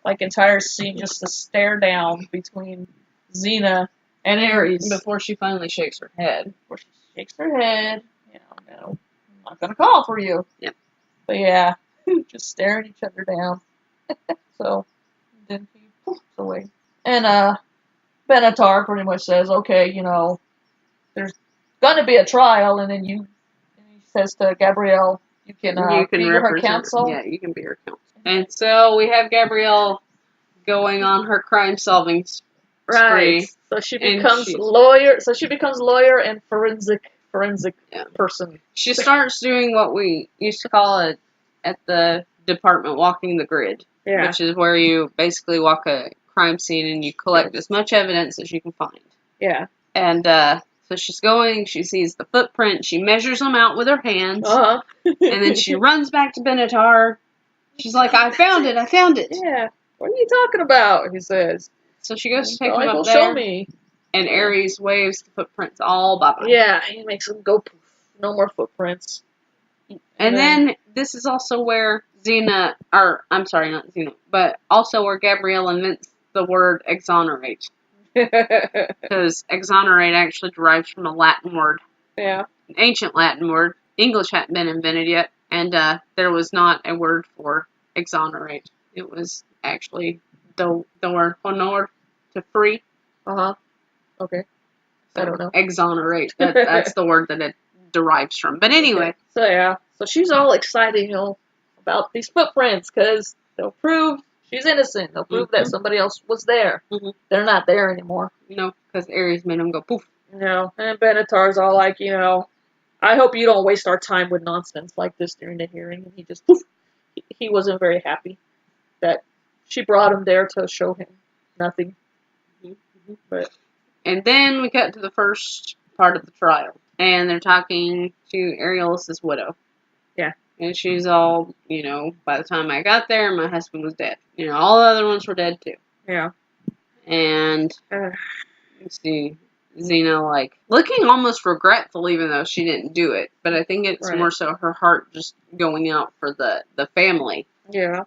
entire scene, just the stare down between Xena and Ares. Before she finally shakes her head. Before she shakes her head. No, I'm not going to call for you. Yep. But yeah, just staring each other down. So, then he poofs away. And, Benatar pretty much says, okay, there's gonna be a trial, and then he says to Gabrielle, you can be her counsel. Yeah, you can be her counsel. And so we have Gabrielle going on her crime-solving spree. Right. So she becomes lawyer. So she becomes lawyer and forensic person. She starts doing what we used to call it at the department, walking the grid. Yeah. Which is where you basically walk a crime scene and you collect as much evidence as you can find. Yeah. And so she's going, she sees the footprint, she measures them out with her hands, and then she runs back to Benatar. She's like, I found it. Yeah. What are you talking about? He says. So she goes to take him up there. Show me. And Ares waves the footprints all bye-bye. Yeah, he makes them go poof. No more footprints. And then this is also where Xena, or I'm sorry, not Xena, but also where Gabrielle invents the word exonerate. Because exonerate actually derives from a Latin word. Yeah. An ancient Latin word. English hadn't been invented yet, and there was not a word for exonerate. It was actually the word honor, to free. Uh-huh. Okay. I don't know. Exonerate. That's the word that it derives from. But anyway. Okay. So yeah. So she's all excited, about these footprints, because they'll prove she's innocent. They'll prove that somebody else was there. Mm-hmm. They're not there anymore. No, because Ares made them go poof. And Benatar's all like, I hope you don't waste our time with nonsense like this during the hearing. And he just poof. He wasn't very happy that she brought him there to show him nothing. Mm-hmm. But and then we cut to the first part of the trial. And they're talking to Areolus's widow. Yeah. And she's all, by the time I got there, my husband was dead. All the other ones were dead too. Yeah. And, let's see, Xena, looking almost regretful even though she didn't do it. But I think it's more so her heart just going out for the family. Yeah.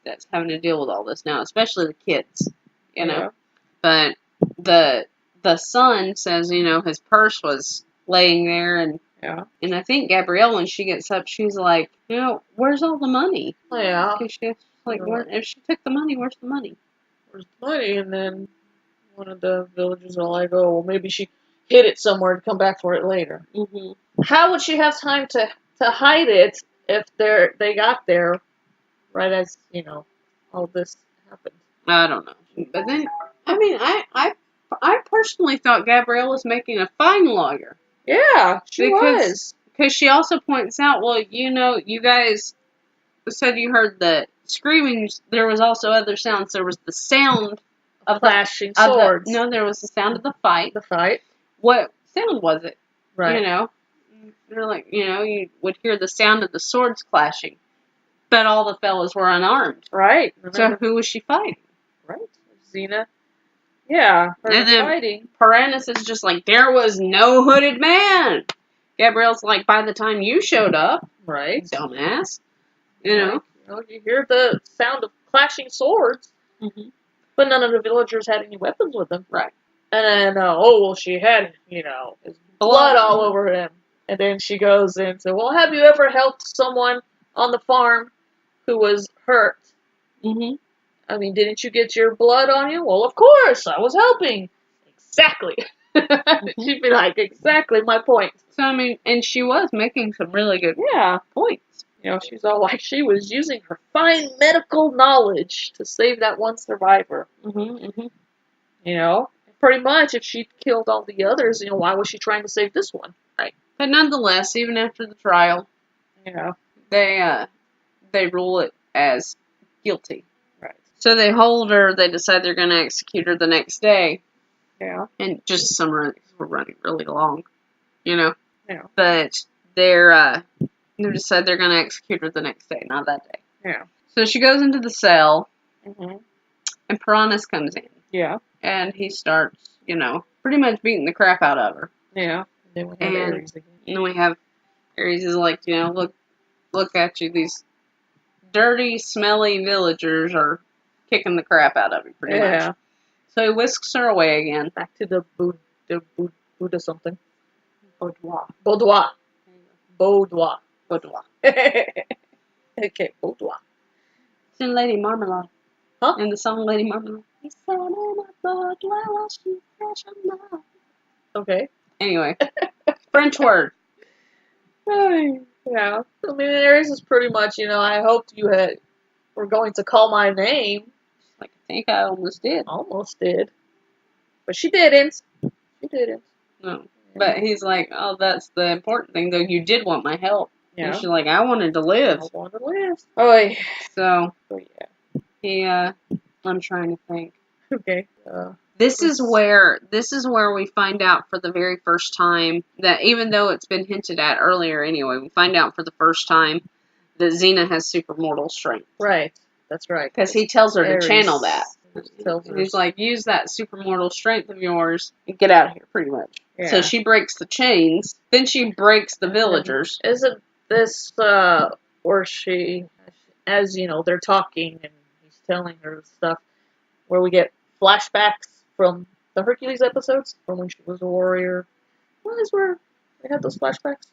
That's having to deal with all this now, especially the kids, Yeah. But the son says, his purse was laying there, and I think Gabrielle, when she gets up, she's like, where's all the money? Oh, yeah. She's like, if she took the money, where's the money? where's the money? And then one of the villagers are like, oh, well, maybe she hid it somewhere to come back for it later. Mm-hmm. How would she have time to hide it if they got there right as, all this happened? I don't know. But then, I mean, I personally thought Gabrielle was making a fine lawyer. Yeah, she was. Because she also points out, well, you guys said you heard the screaming. There was also other sounds. There was the sound of clashing swords. There was the sound of the fight. The fight. What sound was it? Right. They're like, you would hear the sound of the swords clashing. But all the fellas were unarmed. Right. So who was she fighting? Right. Xena. Yeah, and then fighting. Piranus is just like, there was no hooded man. Gabrielle's like, by the time you showed up. Right. Dumbass. You hear the sound of clashing swords. Mm-hmm. But none of the villagers had any weapons with them. Right. And then, she had, his blood all over him. And then she goes and says, well, have you ever helped someone on the farm who was hurt? Mm-hmm. I mean, didn't you get your blood on you? Well, of course, I was helping. Exactly. She'd be like, exactly my point. So, I mean, and she was making some really good points. She's all like, she was using her fine medical knowledge to save that one survivor. Mm-hmm, mm-hmm. Pretty much, if she killed all the others, why was she trying to save this one? Right. But nonetheless, even after the trial, they rule it as guilty. Right. So they hold her. They decide they're going to execute her the next day. Yeah. And just to summarize, we're running really long, Yeah. But they decide they're going to execute her the next day, not that day. Yeah. So she goes into the cell, Mm-hmm. and Piranus comes in. Yeah. And he starts, pretty much beating the crap out of her. Yeah. Then we have Ares again. And then we have Ares is like, look at you. These dirty, smelly villagers are kicking the crap out of you, pretty much. So he whisks her away again. Back to the Buddha something. Boudoir. Boudoir. Boudoir. Okay, boudoir. It's in Lady Marmalade. Huh? In the song Lady Marmalade. Okay. Anyway. French word. Yeah. I mean, Ares is pretty much, I hoped you were going to call my name. Like, I think I almost did. Almost did. But she didn't. No. But he's like, oh, that's the important thing, though. You did want my help. Yeah. And she's like, I wanted to live. I wanted to live. Oh, yeah. So, yeah. I'm trying to think. Okay. This is where we find out for the very first time that, even though it's been hinted at earlier anyway, we find out for the first time that Xena has supermortal strength. Right. That's right. Because he tells her to channel that. He's like, use that supermortal strength of yours and get out of here, pretty much. Yeah. So she breaks the chains. Then she breaks the villagers. Isn't this where she, as they're talking and he's telling her stuff, where we get flashbacks from the Hercules episodes from when she was a warrior? What is where they had those flashbacks?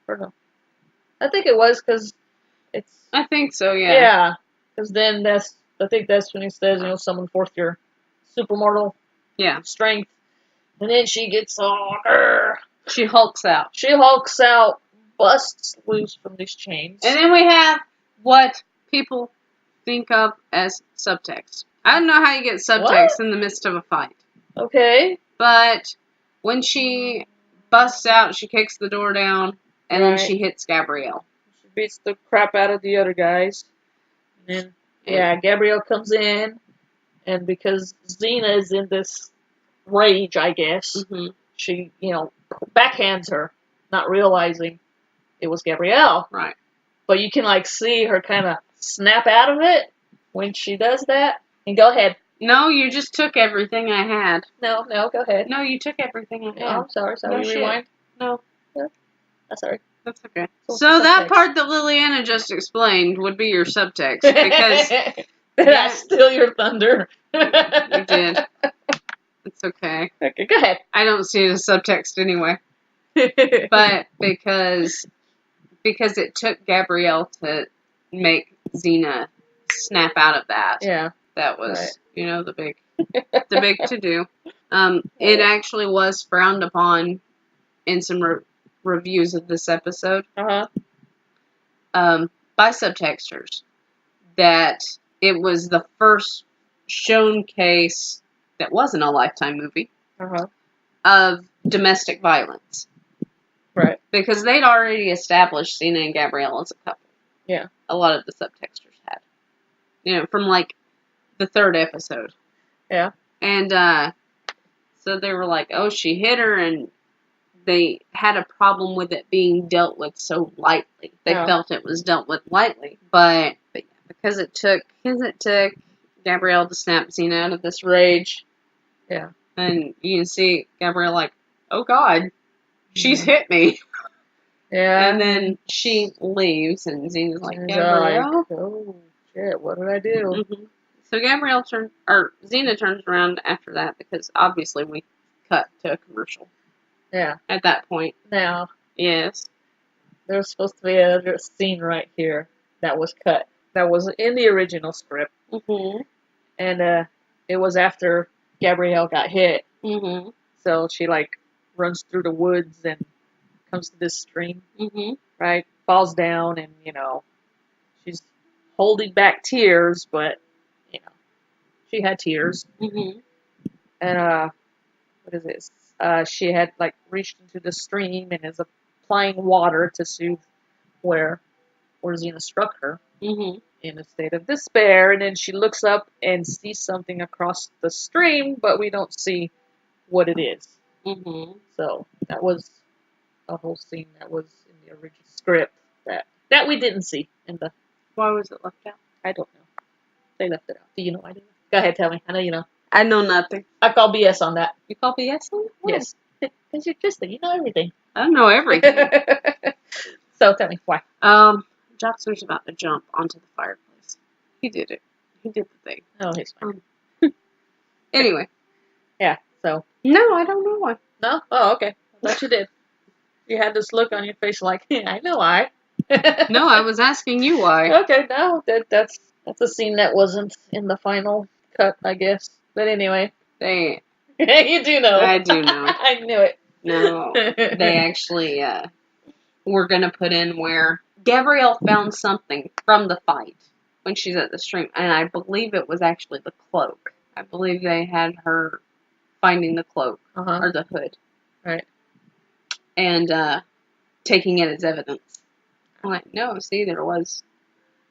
Or no? I think it was because it's. I think so. Yeah. Yeah, because then I think that's when he says, summon forth your supermortal strength. And then she gets all... She hulks out. Busts loose from these chains. And then we have what people think of as subtext. I don't know how you get subtext in the midst of a fight. Okay. But when she busts out, she kicks the door down, and then she hits Gabrielle. She beats the crap out of the other guys. And then, Gabrielle comes in, and because Xena is in this rage, I guess, she, backhands her, not realizing it was Gabrielle. Right. But you can, see her kind of snap out of it when she does that. And go ahead. No, you just took everything I had. No, go ahead. No, you took everything I had. No, I'm sorry. No, rewind? No. That's sorry. That's okay. So that part that Liliana just explained would be your subtext, because... I steal your thunder. You did. It's okay. Okay, go ahead. I don't see it as subtext anyway. But because it took Gabrielle to make Xena snap out of that. Yeah. That was, You know, the big to-do. It actually was frowned upon in some reviews of this episode Uh-huh. By subtexters that it was the first shown case that wasn't a Lifetime movie Uh-huh. of domestic violence. Right. Because they'd already established Xena and Gabrielle as a couple. Yeah. A lot of the subtexters had. You know, from like the 3rd episode. Yeah. And so they were like, oh, she hit her, and they had a problem with it being dealt with so lightly. They felt it was dealt with lightly. But yeah, because it took Gabrielle to snap Xena out of this rage. Yeah. And you can see Gabrielle like, oh God, she's hit me. Yeah. And then she leaves, and Xena's like, Gabrielle? Oh, shit, what did I do? Mm-hmm. So Xena turns around after that, because obviously we cut to a commercial. Yeah. At that point. Now. Yes. There was supposed to be another scene right here that was cut. That was in the original script. Mm-hmm. And it was after Gabrielle got hit. Mm-hmm. So she, like, runs through the woods and comes to this stream. Mm-hmm. Right? Falls down and, you know, she's holding back tears, but, you know, she had tears. Mm-hmm. And, what is this? She had, like, reached into the stream and is applying water to soothe where Xena struck her. Mm-hmm. In a state of despair, and then she looks up and sees something across the stream, but we don't see what it is. Mm-hmm. So that was a whole scene that was in the original script that we didn't see in the. Why was it left out? I don't know. They left it out. Do you know idea? Go ahead, tell me. I know you know. I know nothing. I call BS on that. You call BS on it? Yes. Because you're Krista, you know everything. I don't know everything. So tell me why. Joxer's about to jump onto the fireplace. He did it. He did the thing. Oh, he's fine. Anyway. Yeah, so. No, I don't know why. No? Oh, okay. I thought you did. You had this look on your face like, I know why. No, I was asking you why. Okay, no, that's a scene that wasn't in the final cut, I guess. But anyway. You do know. I do know. I knew it. No, they actually were going to put in where Gabrielle found something from the fight when she's at the stream, and I believe it was actually the cloak. I believe they had her finding the cloak, or the hood. Right. And taking it as evidence. I'm like, no, see, there was.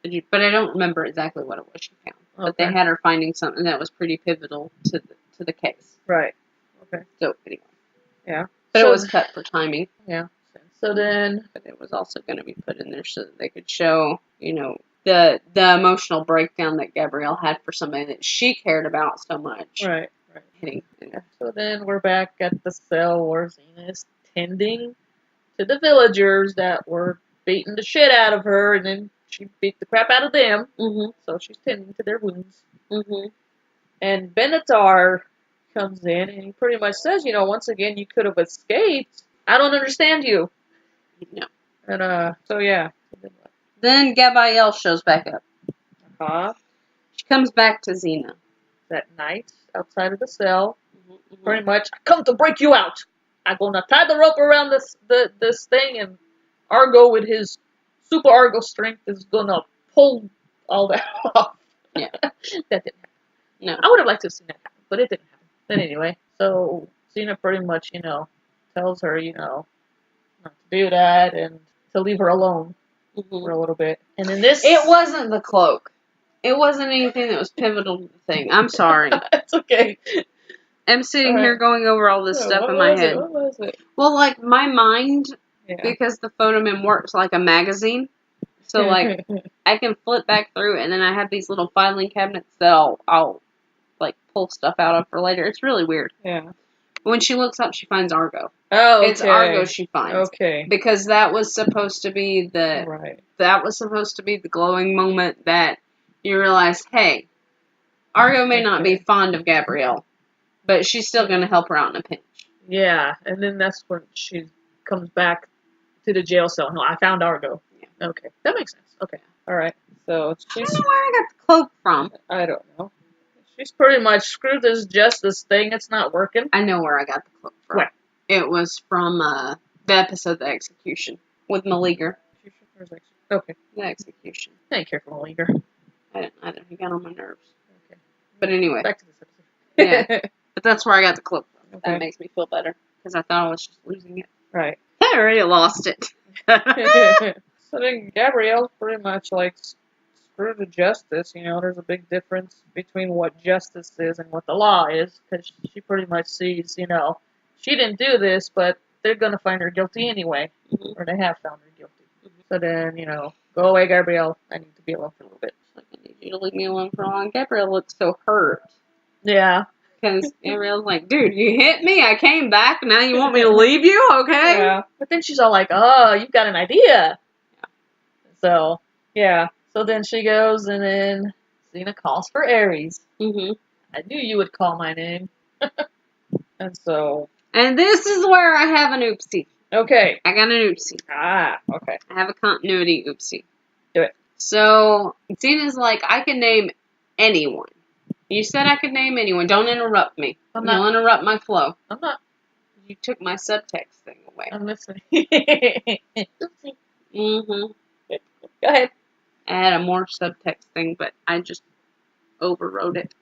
But I don't remember exactly what it was she found. Okay. But they had her finding something that was pretty pivotal to the case. Right. Okay. So, anyway. Yeah. But it was cut for timing. Yeah. So then. But it was also going to be put in there so that they could show, you know, the emotional breakdown that Gabrielle had for somebody that she cared about so much. Right. Right. Hitting. Yeah. So then we're back at the cell where Xena is tending to the villagers that were beating the shit out of her, and then she beat the crap out of them. Mm-hmm. So she's tending to their wounds. Mm-hmm. And Benatar comes in, and he pretty much says, you know, once again, you could have escaped. I don't understand you. No. And, so yeah. Then Gabrielle shows back up. Uh-huh. She comes back to Xena. That night, outside of the cell, Mm-hmm. pretty much, I come to break you out. I'm gonna tie the rope around this thing, and Argo with his super Argo strength is gonna pull all that off. Yeah. That didn't happen. No. I would have liked to have seen that happen, but it didn't happen. But anyway, so Xena pretty much, you know, tells her, you know, not to do that and to leave her alone for a little bit. And then this... It wasn't the cloak. It wasn't anything that was pivotal to the thing. I'm sorry. It's okay. I'm sitting here going over all this stuff in my head. What was it? Well, like, my mind, Yeah. because the Photomin works like a magazine, so, like, I can flip back through it, and then I have these little filing cabinets that I'll like, pull stuff out of for later. It's really weird. Yeah. When she looks up, she finds Argo. Oh, okay. It's Argo she finds. Okay. Because that was supposed to be that was supposed to be the glowing moment that you realize, hey, Argo may not be fond of Gabrielle, but she's still going to help her out in a pinch. Yeah, and then that's when she comes back to the jail cell. No, I found Argo. Yeah. Okay, that makes sense. Okay, all right. So I don't know where I got the cloak from. I don't know. She's pretty much screwed this justice thing. It's not working. I know where I got the quote from. Where? It was from the episode The Execution with Meleager. Okay. The Execution. I ain't care for Meleager. I didn't either. He got on my nerves. Okay. But anyway. Back to this Yeah. episode. But that's where I got the clip from. Okay. That makes me feel better. Because I thought I was just losing it. Right. I already lost it. So then Gabrielle's pretty much like screwed to justice. You know, there's a big difference between what justice is and what the law is, because she pretty much sees, you know, she didn't do this, but they're gonna find her guilty anyway, or they have found her guilty. So then, you know, go away, Gabrielle. I need to be alone for a little bit. I need you to leave me alone for long. Gabrielle looks so hurt. Yeah. Because Gabrielle's like, dude, you hit me, I came back, now you want me to leave you? Okay. Yeah. But then she's all like, oh, you've got an idea. So, yeah. So then she goes, and then Xena calls for Ares. Mm-hmm. I knew you would call my name. And so... And this is where I have an oopsie. Okay. I got an oopsie. Ah, okay. I have a continuity oopsie. Do it. So, Xena's like, I can name anyone. You said I could name anyone. Don't interrupt me. You'll interrupt my flow. I'm not. You took my subtext thing away. I'm listening. Mm-hmm. Go ahead. I had a more subtext thing, but I just overrode it.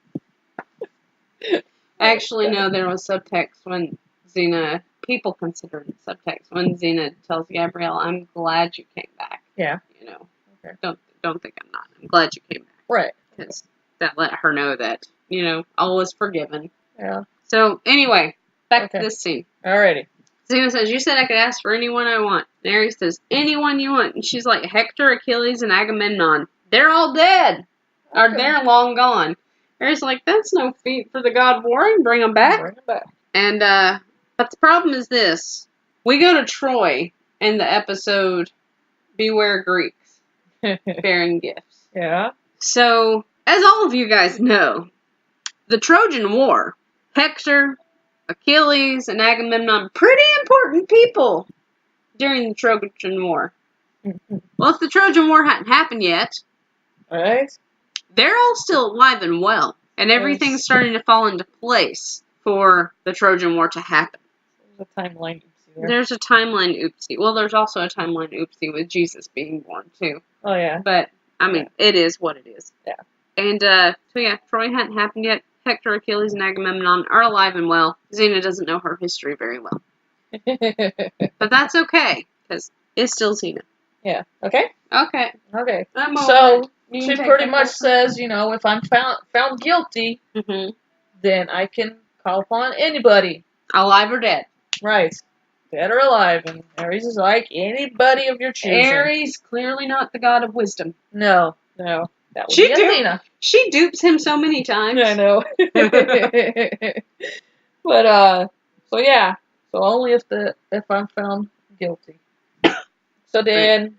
Actually, no, there was subtext when Xena, people considered it subtext, when Xena tells Gabrielle, I'm glad you came back. Yeah. You know, Okay. don't think I'm not. I'm glad you came back. Right. Because that let her know that, you know, all was forgiven. Yeah. So, anyway, back to this scene. Alrighty. Xena says, you said I could ask for anyone I want. And Ares says, anyone you want. And she's like, Hector, Achilles, and Agamemnon. They're all dead. Okay. Or they're long gone. Ares like, that's no feat for the god of warring. Bring them back. Bring them back. And, but the problem is this. We go to Troy in the episode Beware Greeks Bearing Gifts. Yeah. So, as all of you guys know, the Trojan War, Hector, Achilles, and Agamemnon, pretty important people during the Trojan War. Well, if the Trojan War hadn't happened yet, Right. they're all still alive and well. And everything's starting to fall into place for the Trojan War to happen. There's a timeline oopsie there. There's a timeline oopsie. Well, there's also a timeline oopsie with Jesus being born, too. Oh, yeah. But, I mean, it is what it is. Yeah. And, so yeah, Troy hadn't happened yet. Hector, Achilles, and Agamemnon are alive and well. Xena doesn't know her history very well. But that's okay, because it's still Xena. Yeah. Okay? Okay. Okay. I'm over So, it. You she can take pretty that much one. says, you know, if I'm found guilty, Mm-hmm. then I can call upon anybody. Alive or dead. Right. Dead or alive. And Ares is like, anybody of your choosing. Ares, clearly not the god of wisdom. No. No. That would She be Athena. She dupes him so many times. I know. But, so yeah. So only if I'm found guilty. So then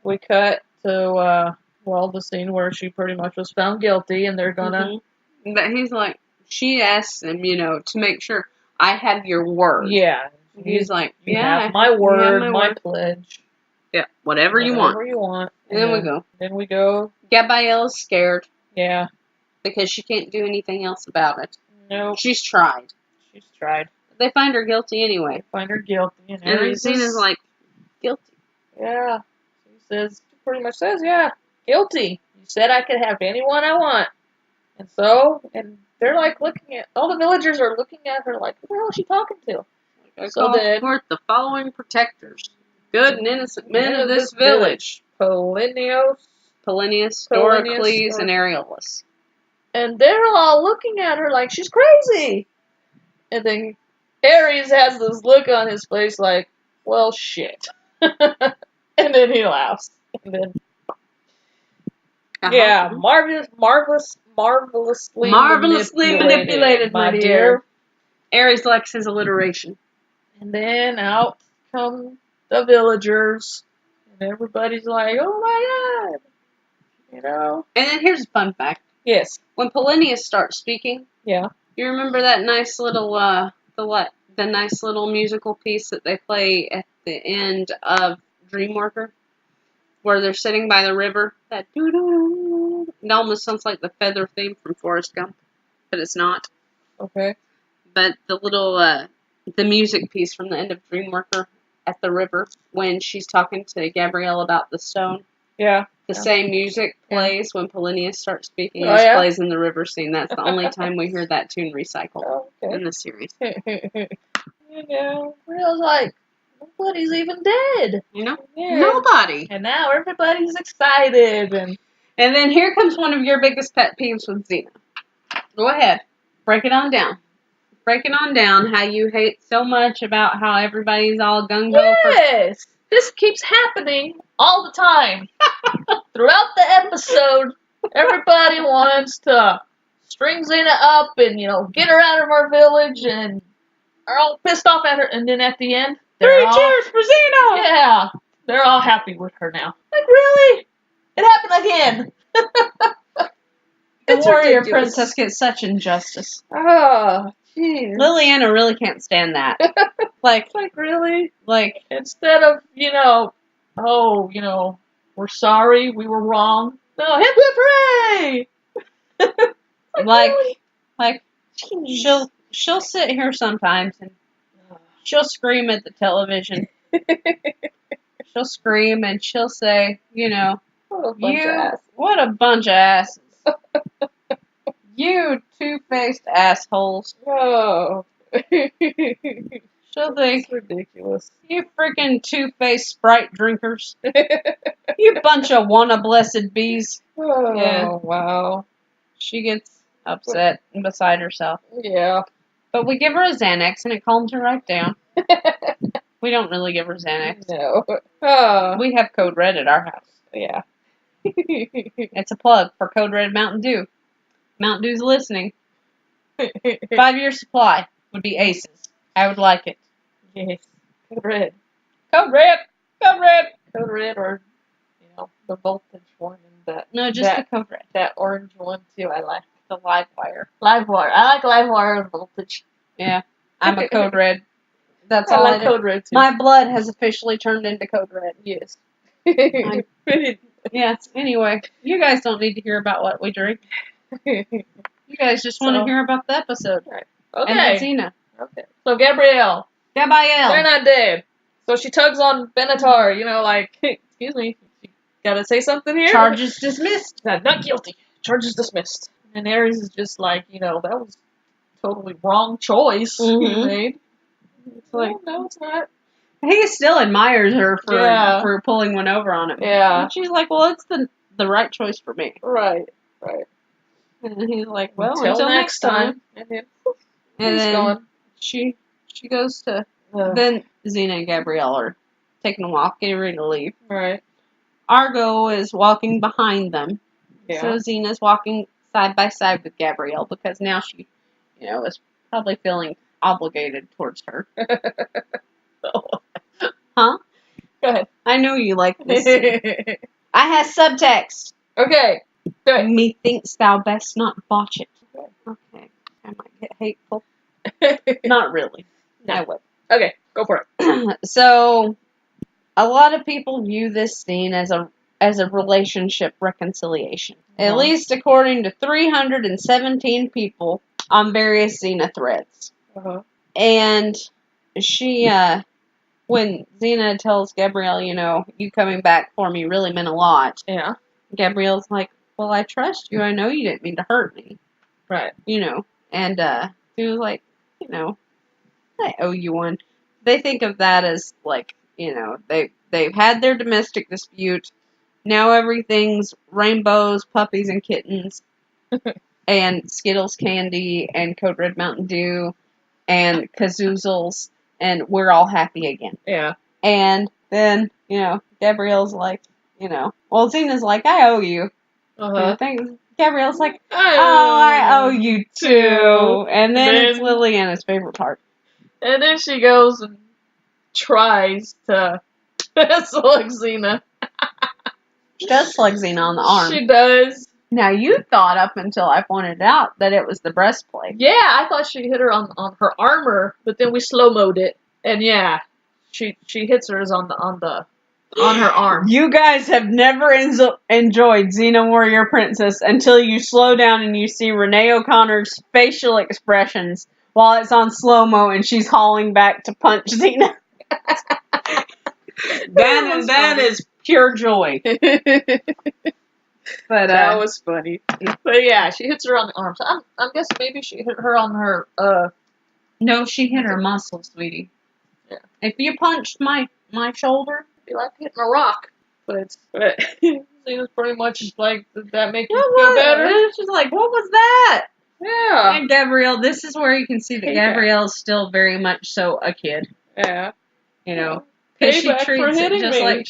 we cut to, well, the scene where she pretty much was found guilty and they're gonna... Mm-hmm. But he's like, she asks him, you know, to make sure I have your word. Yeah. He's like, You yeah. have my word, my my word. pledge. Yeah, whatever you Whatever want. you want. And then we go. Then we go. Gabrielle is scared Yeah. because she can't do anything else about it. No. She's tried. She's tried. They find her guilty anyway. Find her guilty. And And Ares Xena's is like, guilty. Yeah. She pretty much says, yeah, guilty. You said I could have anyone I want. And they're like all the villagers are looking at her like, who the hell is she talking to? I So call then- forth the following protectors. Good and innocent men of this village. Polinios. Polinius, Polinius, Doricles, and Areolus. And they're all looking at her like she's crazy. And then Ares has this look on his face like, well, shit. And then he laughs. And then, yeah, marvelously manipulated, my dear. Ares likes his alliteration. And then out come the villagers. And everybody's like, oh my god. You know? And then here's a fun fact. Yes. When Polinius starts speaking, Yeah. you remember that nice little, the nice little musical piece that they play at the end of Dreamworker? Where they're sitting by the river? That doo-doo. It almost sounds like the feather theme from Forrest Gump, but it's not. Okay. But the little, the music piece from the end of Dreamworker at the river, when she's talking to Gabrielle about the stone. Yeah. The same music plays when Polinius starts speaking. Oh, It yeah? plays in the river scene. That's the only time we hear that tune recycled in the series. You know, Real's like, nobody's even dead. You know? Yeah. Nobody. And now everybody's excited. And then here comes one of your biggest pet peeves with Xena. Go ahead. Break it on down. Break it on down how you hate so much about how everybody's all gung-ho yes! This keeps happening all the time. Throughout the episode, everybody wants to string Xena up and, get her out of our village and are all pissed off at her. And then at the end, cheers for Xena! Yeah, they're all happy with her now. Like, really? It happened again. The It's warrior ridiculous. princess gets such injustice. Oh, jeez. Liliana really can't stand that. Like, really? Like, instead of, we're sorry, we were wrong. No, hip hip hooray! like, she'll sit here sometimes and she'll scream at the television. She'll scream and she'll say, what a bunch of asses. You two-faced assholes. Oh. She'll think, it's ridiculous. You freaking two-faced Sprite drinkers. You bunch of wanna-blessed bees. Oh, Yeah. wow. She gets upset and beside herself. Yeah. But we give her a Xanax and it calms her right down. We don't really give her Xanax. No. We have Code Red at our house. Yeah. It's a plug for Code Red Mountain Dew. Mountain Dew's listening. 5-year supply would be aces. I would like it. Yes. Code Red. Code Red! Code Red! Code Red or, the voltage one. No, just the Code Red. That orange one, too, I like. The live wire. Live wire. I like live wire and voltage. Yeah. I'm a Code Red. That's I all like I do. Code Red, too. My blood has officially turned into Code Red. Yes. Yeah, anyway, you guys don't need to hear about what we drink. You guys just want to hear about the episode. Right. Okay. And Xena. Okay. So, Gabrielle. They're not dead. So she tugs on Benatar, excuse me, you gotta say something here? Charges dismissed. Not guilty. Charges dismissed. And Ares is just like, that was totally wrong choice you made. It's like, no, it's not. He still admires her for pulling one over on him. Yeah. And she's like, well, it's the right choice for me. Right. And he's like, well, until next time. And then gone. She goes to... Then Xena and Gabrielle are taking a walk, getting ready to leave. Right. Argo is walking behind them. Yeah. So Xena's walking side by side with Gabrielle because now she, is probably feeling obligated towards her. Huh? Go ahead. I know you like this. I have subtext. Okay. Good. Methinks thou best not botch it. Okay. I might get hateful. Not really. No. I would. Okay, go for it. So, a lot of people view this scene as a relationship reconciliation. At least according to 317 people on various Xena threads. Uh-huh. And she, when Xena tells Gabrielle, you coming back for me really meant a lot. Yeah. Gabrielle's like, well, I trust you. I know you didn't mean to hurt me. Right. And, she was like, I owe you one. They think of that as, like, they've had their domestic dispute. Now everything's rainbows, puppies, and kittens. And Skittles candy, and Code Red Mountain Dew, and Kazoozles, and we're all happy again. Yeah. And then, Gabrielle's like, well, Xena's like, I owe you. Uh-huh. Gabrielle's like, I owe you too. And then it's Liliana's favorite part. And then she goes and tries to slug Xena. She does slug Xena on the arm. She does. Now, you thought up until I pointed out that it was the breastplate. Yeah, I thought she hit her on her armor, but then we slow-mo'd it. And yeah, she hits hers on the on her arm. You guys have never enjoyed Xena Warrior Princess until you slow down and you see Renee O'Connor's facial expressions while it's on slow-mo and she's hauling back to punch Xena. that is pure joy. But that was funny. But yeah, she hits her on the arm. So I'm guessing maybe she hit her on her. No, she hit her muscle, sweetie. Yeah. If you punched my shoulder, it'd be like hitting a rock. But it was pretty much like, did that make you what feel was better? it? She's like, what was that? Yeah. And Gabrielle, this is where you can see that Gabrielle is still very much so a kid. Yeah. You know, because she Payback for treats it hitting just me. like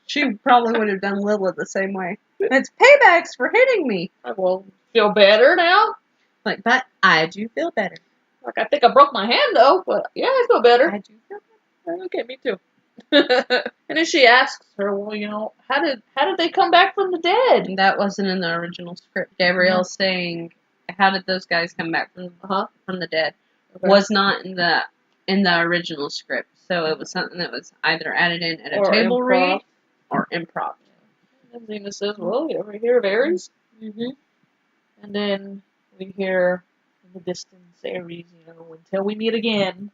she probably would have done Lila the same way. It's paybacks for hitting me. I will feel better now. Like, but I do feel better. Like, I think I broke my hand though, but yeah, I feel better. I do feel better. Okay, me too. And then she asks her, well, how did they come back from the dead? And that wasn't in the original script. Gabrielle's saying, how did those guys come back from the dead? Okay. Was not in the original script. So it was something that was either added in at a table improv. read or improv. And Xena says, well, you ever hear of Ares? Mm-hmm. And then we hear in the distance Ares, until we meet again.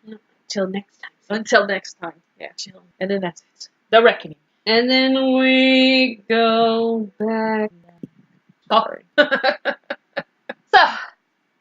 Till next time. Until next time. Yeah. And then that's it. The reckoning. And then we go back. Sorry. So,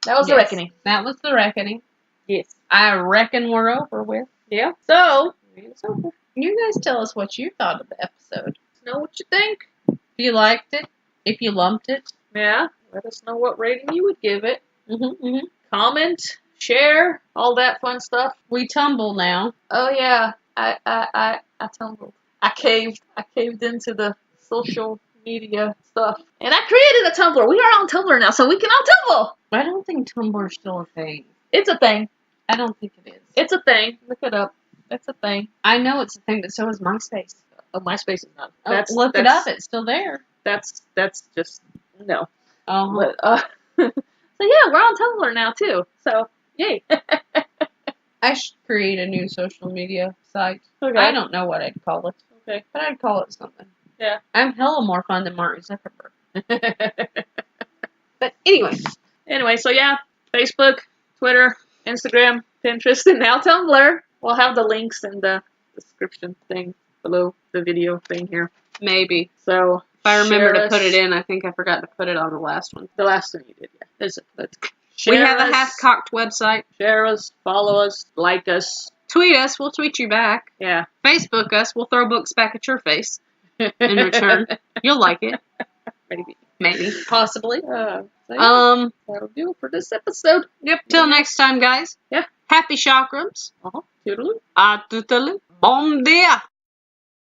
that was the reckoning. That was the reckoning. Yes. I reckon we're over with. Yeah. So, it's over. You guys tell us what you thought of the episode. Know what you think. If you liked it. If you lumped it. Yeah. Let us know what rating you would give it. Mm-hmm. Comment. Share. All that fun stuff. We tumble now. Oh, yeah. I tumbled. I caved into the social media stuff. And I created a Tumblr. We are on Tumblr now, so we can all tumble. I don't think Tumblr's still a thing. It's a thing. I don't think it is. It's a thing. Look it up. It's a thing. I know it's a thing, but so is MySpace. Oh, MySpace is not. Look it up. It's still there. That's just, no. Uh-huh. But, so yeah, we're on Tumblr now, too. So, yay. I should create a new social media site. Okay. I don't know what I'd call it. Okay. But I'd call it something. Yeah. I'm hella more fun than Mark Zuckerberg. But anyway, so yeah, Facebook, Twitter, Instagram, Pinterest, and now Tumblr. We'll have the links in the description thing below the video thing here. maybe. So, If I remember to put it in, I think I forgot to put it on the last one. the last one you did, yeah. We have a half-cocked website. Share us, follow us, like us. Tweet us, we'll tweet you back. Yeah. Facebook us, we'll throw books back at your face in return. You'll like it. Maybe. Possibly. So yeah, that'll do it for this episode. Yep. Till next time, guys. Yeah. Happy chakrams. Toodaloo. A tutelu. Bon dia.